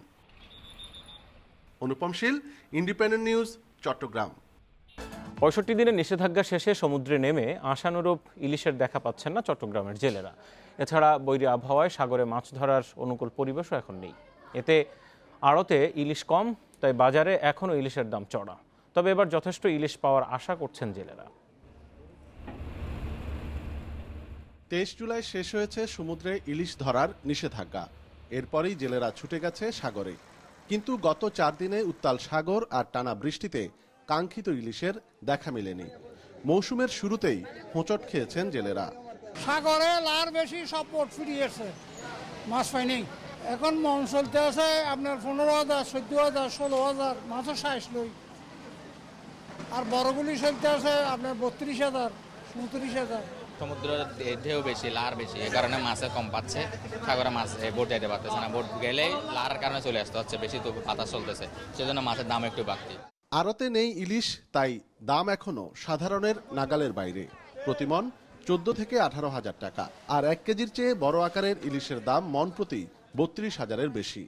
অনুপম শীল, ইন্ডিপেন্ডেন্ট নিউজ, চট্টগ্রাম। 65 দিনের নিষেধাজ্ঞা শেষে সমুদ্রে নেমে আশানুরূপ ইলিশের দেখা পাচ্ছেন না চট্টগ্রামের জেলেরা। এছাড়া বৈরী আবহাওয়ায় সাগরে মাছ ধরার অনুকূল পরিবেশও এখন নেই। এতে আড়তে ইলিশ কম, তাই বাজারে এখনও ইলিশের দাম চড়া। তবে এবার যথেষ্ট ইলিশ পাওয়ার আশা করছেন জেলেরা। 23 জুলাই শেষ হয়েছে সমুদ্রে ইলিশ ধরার নিষেধাজ্ঞা। এরপরই জেলেরা ছুটে গেছে সাগরে। কিন্তু গত 4 দিনে উত্তাল সাগর আর টানা বৃষ্টিতে কাঙ্ক্ষিত ইলিশের দেখা মেলেনি। মৌসুমের শুরুতেই হোঁচট খেয়েছেন জেলেরা। সাগরে লার বেশি সব পোর্ট ফিরিয়েছে, মাছ পাইনি। এখন মন চলতে আছে আপনার 15,000, 14,000, 16,000 মাছও সাইজ লই। আর বড়গুলি চলতে আছে আপনার 32,000, 37,000। সমুদ্রের ঢেউ বেশি, লার বেশি, এই কারণে মাছে কম পাচ্ছে। সাগরে মাছ বোট যাইতে পারতেছে না, বোট গেলেই লার কারণে চলে আসতে হচ্ছে, বেশি তো বাতাস চলতেছে, সেজন্য মাছের দাম একটু বাড়তি। আড়তে নেই ইলিশ, তাই দাম এখনো সাধারণের নাগালের বাইরে। প্রতিমন 14 থেকে 18,000 টাকা। আর 1 কেজির চেয়ে বড় আকারের ইলিশের দাম মন প্রতি 32,000-এর বেশি।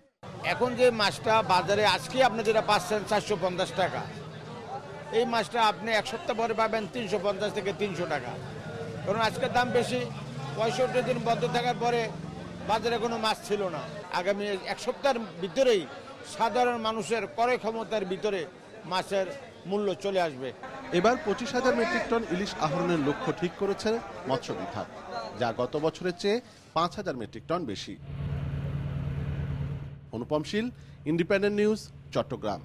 এখন যে মাছটা বাজারে আজকে আপনি যেটা পাচ্ছেন 450 টাকা, এই মাছটা আপনি এক সপ্তাহ পরে পাবেন 350 থেকে 300 টাকা। কারণ আজকের দাম বেশি। 65 দিন বন্ধ থাকার পরে বাজারে কোনো মাছ ছিল না। আগামী এক সপ্তাহের ভিতরেই সাধারণ মানুষের ক্রয় ক্ষমতার ভিতরে মাছের মূল্য চলে আসবে। এবার 25,000 মেট্রিক টন ইলিশ আহরণের লক্ষ্য ঠিক করেছে মৎস্য বিভাগ, যা গত বছরের চেয়ে 5,000 মেট্রিক টন বেশি। অনুপম শীল, ইন্ডিপেন্ডেন্ট নিউজ, চট্টগ্রাম।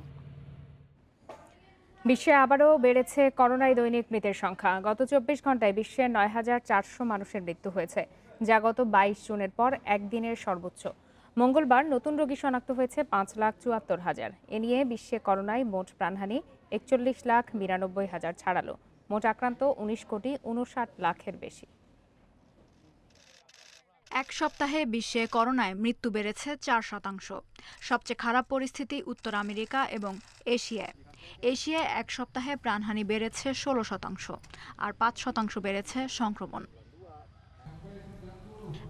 বিশ্বে আবারও বেড়েছে করোনায় দৈনিক মৃতের সংখ্যা। গত 24 ঘন্টায় বিশ্বে 9,400 মানুষের মৃত্যু হয়েছে, যা গত 22 জুনের পর একদিনের সর্বোচ্চ। মঙ্গলবার নতুন রোগী শনাক্ত হয়েছে 5,74,000। এ নিয়ে বিশ্বে করোনায় মোট প্রাণহানি 41,92,000 ছাড়ালো। মোট আক্রান্ত 19,59,00,000-এর বেশি। এক সপ্তাহে বিশ্বে করোনায় মৃত্যু বেড়েছে 4%। সবচেয়ে খারাপ পরিস্থিতি উত্তর আমেরিকা এবং এশিয়ায়। এশিয়ায় এক সপ্তাহে প্রাণহানি বেড়েছে 16%, আর 5% বেড়েছে সংক্রমণ।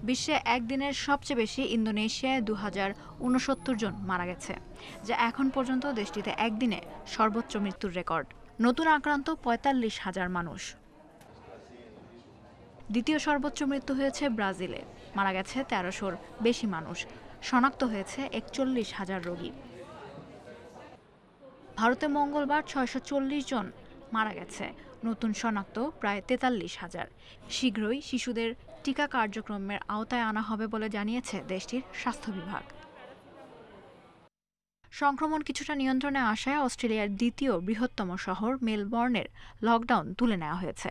বিশ্বে একদিনের সবচেয়ে বেশি ইন্দোনেশিয়ায় 2069 জন মারা গেছে, যা এখন পর্যন্ত দেশটিতে একদিনে সর্বোচ্চ মৃত্যুর রেকর্ড। নতুন আক্রান্ত 45,000 মানুষ। দ্বিতীয় সর্বোচ্চ মৃত্যু হয়েছে ব্রাজিলে, মারা গেছে 1300-র বেশি মানুষ, শনাক্ত হয়েছে 41,000 রোগী। ভারতে মঙ্গলবার 640 জন মারা গেছে, নতুন শনাক্ত প্রায় 43,000। শীঘ্রই শিশুদের টিকা কার্যক্রমের আওতায় আনা হবে বলে জানিয়েছে দেশটির স্বাস্থ্য বিভাগ। সংক্রমণ কিছুটা নিয়ন্ত্রণে আসায় অস্ট্রেলিয়ার দ্বিতীয় বৃহত্তম শহর মেলবোর্নের লকডাউন তুলে নেওয়া হয়েছে।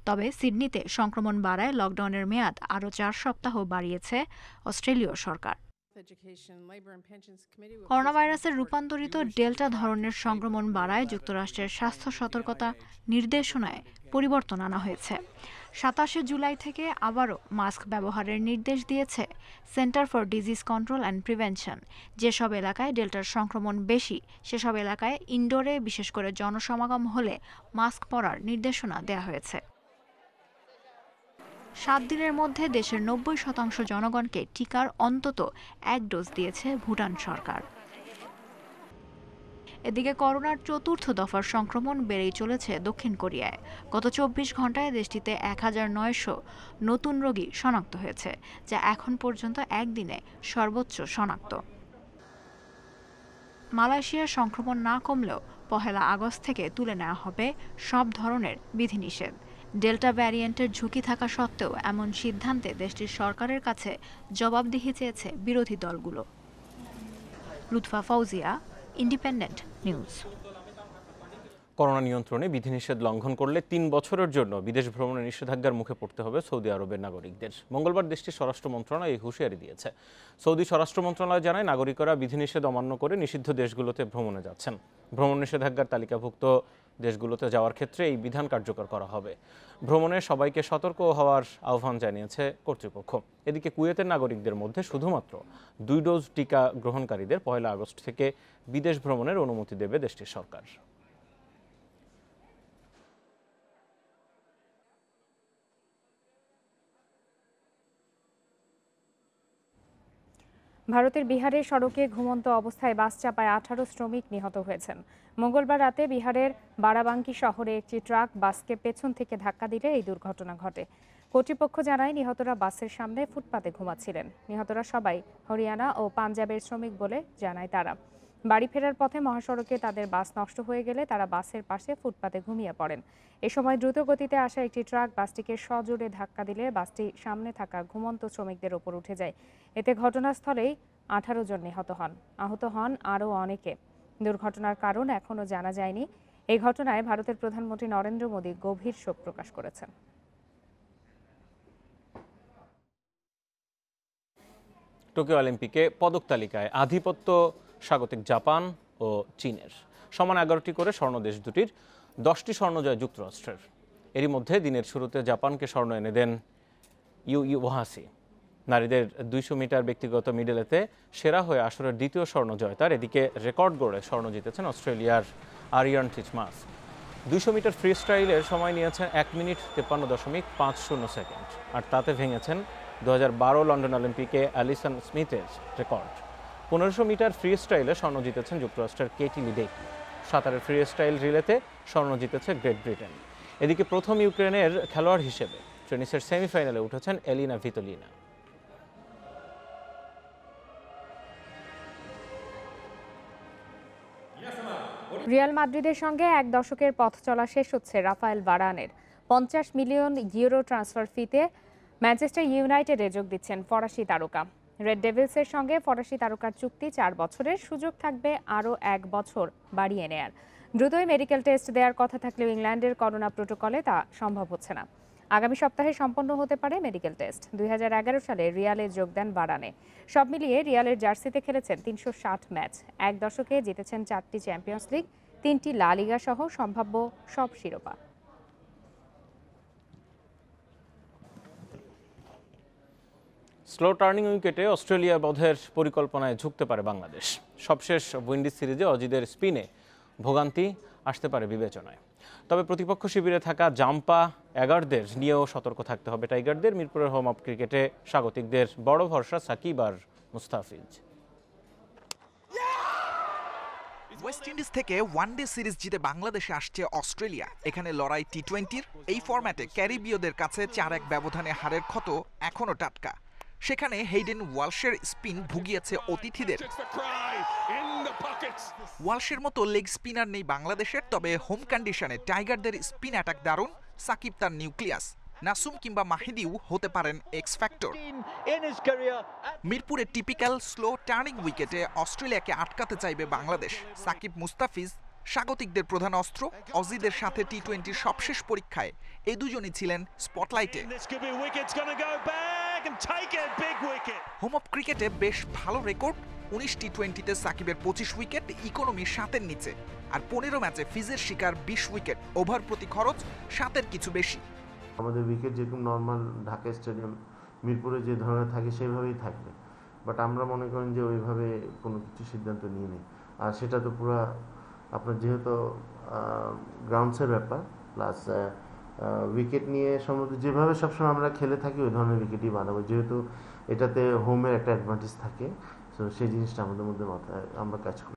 তবে সিডনিতে সংক্রমণ বাড়ায় লকডাউনের মেয়াদ আরও 4 সপ্তাহ বাড়িয়েছে অস্ট্রেলীয় সরকার। করোনা ভাইরাসের রূপান্তরিত ডেল্টা ধরনের সংক্রমণ বাড়ায় যুক্তরাষ্ট্রের স্বাস্থ্য সতর্কতা নির্দেশনায় পরিবর্তন আনা হয়েছে। 27 জুলাই থেকে আবারও মাস্ক ব্যবহারের নির্দেশ দিয়েছে centre for disease control and prevention. যেসব এলাকায় ডেল্টার সংক্রমণ বেশি সেসব এলাকায় ইনডোরে, বিশেষ করে জনসমাগম হলে মাস্ক পরার নির্দেশনা দেওয়া হয়েছে। 7 দিনের মধ্যে দেশের 90% জনগণকে টিকার অন্তত 1 ডোজ দিয়েছে ভুটান সরকার। এদিকে করোনার চতুর্থ দফার সংক্রমণ বেড়েই চলেছে দক্ষিণ কোরিয়ায়। গত 24 ঘন্টায় দেশটিতে 1900 নতুন রোগী শনাক্ত হয়েছে, যা এখন পর্যন্ত একদিনে সর্বোচ্চ শনাক্ত। মালয়েশিয়ার সংক্রমণ না কমলেও 1 আগস্ট থেকে তুলে নেওয়া হবে সব ধরনের বিধিনিষেধ। ডেল্টা ভ্যারিয়েন্টের ঝুঁকি থাকা সত্ত্বেও এমন সিদ্ধান্তে দেশটির সরকারের কাছে জবাবদিহি চেয়েছে বিরোধী দলগুলো। Lutfa Fouzia, independent news. Corona নিয়ন্ত্রণে বিধিনিষেধ লঙ্ঘন করলে 3 বছরের জন্য বিদেশ ভ্রমণের নিষেধাজ্ঞার মুখে পড়তে হবে সৌদি আরবের নাগরিকদের। মঙ্গলবার দেশটির স্বরাষ্ট্র মন্ত্রণালয় এই হুঁশিয়ারি দিয়েছে। সৌদি স্বরাষ্ট্র মন্ত্রণালয় জানায়, নাগরিকরা বিধিনিষেধ অমান্য করে নিষিদ্ধ দেশগুলোতে ভ্রমণে যাচ্ছেন। ভ্রমণ নিষেধাজ্ঞার তালিকাভুক্ত দেশগুলোতে যাওয়ার ক্ষেত্রে এই বিধান কার্যকর করা হবে। ভ্রমণে সবাইকে সতর্ক হওয়ার আহ্বান জানিয়েছে কর্তৃপক্ষ। এদিকে কুয়েতের নাগরিকদের মধ্যে শুধুমাত্র 2 ডোজ টিকা গ্রহণকারীদের 1 আগস্ট থেকে বিদেশ ভ্রমণের অনুমতি দেবে দেশটির সরকার। ভারতের বিহারের সড়কে ঘুমন্ত অবস্থায় বাস চাপায় 18 শ্রমিক নিহত হয়েছেন। মঙ্গলবার রাতে বিহারের বারাবাঙ্কি শহরে একটি ট্রাক বাসকে পেছন থেকে ধাক্কা দিলে এই দুর্ঘটনা ঘটে। কর্তৃপক্ষ জানায়, নিহতরা বাসের সামনে ফুটপাতে ঘুমাচ্ছিলেন। নিহতরা সবাই হরিয়ানা ও পাঞ্জাবের শ্রমিক বলে জানায় তারা। বাড়ি ফেরার পথে মহাসড়কে তাদের বাস নষ্ট হয়ে গেলে তারা বাসের পাশে ফুটপাতে ঘুমিয়ে পড়েন। এ সময় দ্রুত গতিতে আসা একটি ট্রাক বাসটিকে সজোরে ধাক্কা দিলে বাসটি সামনে থাকা ঘুমন্ত শ্রমিকদের ওপর উঠে যায়। এতে ঘটনাস্থলেই 18 জন নিহত হন। আহত হন আরও অনেকে। দুর্ঘটনার কারণ এখনও জানা যায়নি। এই ঘটনায় ভারতের প্রধানমন্ত্রী নরেন্দ্র মোদী গভীর শোক প্রকাশ করেছেন। টোকিও অলিম্পিকে পদক তালিকায় আধিপত্য স্বাগতিক জাপান ও চীনের। সমান 11টি করে স্বর্ণ দেশ দুটির, 10টি স্বর্ণ জয় যুক্তরাষ্ট্রের। এরই মধ্যে দিনের শুরুতে জাপানকে স্বর্ণ এনে দেন ইউ ওহাসি। নারীদের 200 মিটার ব্যক্তিগত মিডলেতে সেরা হয়ে আসরের দ্বিতীয় স্বর্ণ জয় তার। এদিকে রেকর্ড গড়ে স্বর্ণ জিতেছেন অস্ট্রেলিয়ার আরিয়ান টিচমাস। 200 মিটার ফ্রি স্টাইলের সময় নিয়েছেন 1 মিনিট 53.50 সেকেন্ড, আর তাতে ভেঙেছেন 2012 লন্ডন অলিম্পিকে অ্যালিসন স্মিথের রেকর্ড। 1500 মিটার ফ্রি স্টাইলে স্বর্ণ জিতেছেন যুক্তরাষ্ট্রের কেটি লিডেকি। সাঁতারের ফ্রি স্টাইল রিলেতে স্বর্ণ জিতেছে গ্রেট ব্রিটেন। এদিকে প্রথম ইউক্রেনের খেলোয়াড় হিসেবে টেনিসের সেমিফাইনালে উঠেছেন এলিনা ভিতোলিনা। রিয়াল মাদ্রিদের সঙ্গে 1 দশকের পথ চলা শেষ হচ্ছে রাফায়েল ভারানের। 50 মিলিয়ন ইউরো ট্রান্সফার ফিতে ম্যানচেস্টার ইউনাইটেডে যোগ দিচ্ছেন ফরাসি তারকা। রেড ডেভিলসের সঙ্গে ফরাসি তারকার চুক্তি 4 বছরের, সুযোগ থাকবে আরও 1 বছর বাড়িয়ে নেয়ার। দ্রুতই মেডিকেল টেস্ট দেওয়ার কথা থাকলেও ইংল্যান্ডের করোনা প্রোটোকলে তা সম্ভব হচ্ছে না। আগামী সপ্তাহে সম্পন্ন হতে পারে মেডিকেল টেস্ট। 2011 সালে রিয়ালে যোগ দেন ভারানে। সব মিলিয়ে রিয়ালের জার্সিতে খেলেছেন 360 ম্যাচ। 1 দশকে জিতেছেন 4টি চ্যাম্পিয়ন্স লিগ, 3টি লা লিগা সহ সম্ভাব্য সব শিরোপা। স্লো টার্নিং উইকেটে অস্ট্রেলিয়া বধের পরিকল্পনায় ঝুঁকতে পারে বাংলাদেশ। সবশেষ উইন্ডিজ সিরিজে অজিদের স্পিনে ভোগান্তি আসতে পারে বিবেচনায়। তবে প্রতিপক্ষ শিবিরে থাকা জাম্পা এগারদের নিয়েও সতর্ক থাকতে হবে টাইগারদের। মিরপুরের হোম অফ ক্রিকেটে স্বাগতিকদের বড় ভরসা সাকিব আর মুস্তাফিজ। ওয়েস্ট ইন্ডিজ থেকে ওয়ানডে সিরিজ জিতে বাংলাদেশে আসছে অস্ট্রেলিয়া। এখানে লড়াই টি-20-র। এই ফরম্যাটে ক্যারিবীয়দের কাছে 4-1 ব্যবধানে হারের ক্ষত এখনো টাটকা। সেখানে হেইডেন ওয়ালশের স্পিন ভুগিয়েছে অতিথিদের। ওয়ালশের মতো লেগ স্পিনার নেই বাংলাদেশের, তবে হোম কন্ডিশনে টাইগারদের স্পিন অ্যাটাক দারুণ। সাকিব তার নিউক্লিয়াস, নাসুম কিংবা মাহিদিও হতে পারেন এক্স ফ্যাক্টর। মিরপুরে টিপিক্যাল স্লো টার্নিং উইকেটে অস্ট্রেলিয়াকে আটকাতে চাইবে বাংলাদেশ। সাকিব মুস্তাফিজ স্বাগতিকদের প্রধান অস্ত্র। অজিদের সাথে টি-20-র সবশেষ পরীক্ষায় এই দুজনই ছিলেন স্পটলাইটে। হোম অফ ক্রিকেটে বেশ ভালো রেকর্ড। 19 টি-20-তে সাকিবের 25 উইকেট, ইকোনমি 7-এর নিচে। আর 15 ম্যাচে ফিজের শিকার 20 উইকেট। ওভার প্রতি খরচ 7-এর কিছু বেশি। আমাদের উইকেট যেরকম নর্মাল ঢাকা স্টেডিয়াম মিরপুরে যে ধরনের থাকে সেভাবেই থাকবে, বাট আমরা মনে করেন যে ওইভাবে কোনো কিছু সিদ্ধান্ত নিয়ে নিই। আর সেটা তো পুরো আপনার যেহেতু গ্রাউন্ডসের ব্যাপার, প্লাস উইকেট নিয়ে সম্ভবত যেভাবে সবসময় আমরা খেলে থাকি ওই ধরনের উইকেটই বানাবো, যেহেতু এটাতে হোমের একটা অ্যাডভান্টেজ থাকে। সো সেই জিনিসটা আমাদের মধ্যে মাথায় আমরা কাজ করি।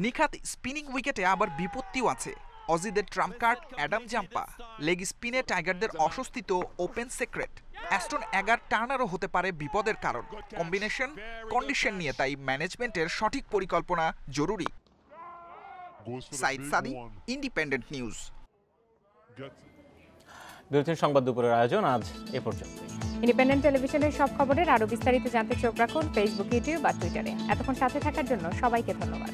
নিখাত স্পিনিং উইকেটে আবার বিপত্তিও আছে। অজিদের trump card Adam Zampa. Leg স্পিনে টাইগারদের অস্বস্তি তো ওপেন সিক্রেট। অ্যাস্টন এগার টার্নারও হতে পারে বিপদের কারণ। কম্বিনেশন কন্ডিশন নিয়ে তাই ম্যানেজমেন্টের সঠিক পরিকল্পনা জরুরি। সাইদ সাদি, ইন্ডিপেন্ডেন্ট নিউজ। বিরতির সংবাদ দুপুরের আয়োজন আজ এ পর্যন্ত। ইন্ডিপেন্ডেন্ট টেলিভিশনের সব খবরের আরো বিস্তারিত জানতে চোখ রাখুন ফেসবুক, ইউটিউব বা টুইটারে। এতক্ষণ সাথে থাকার জন্য সবাইকে ধন্যবাদ।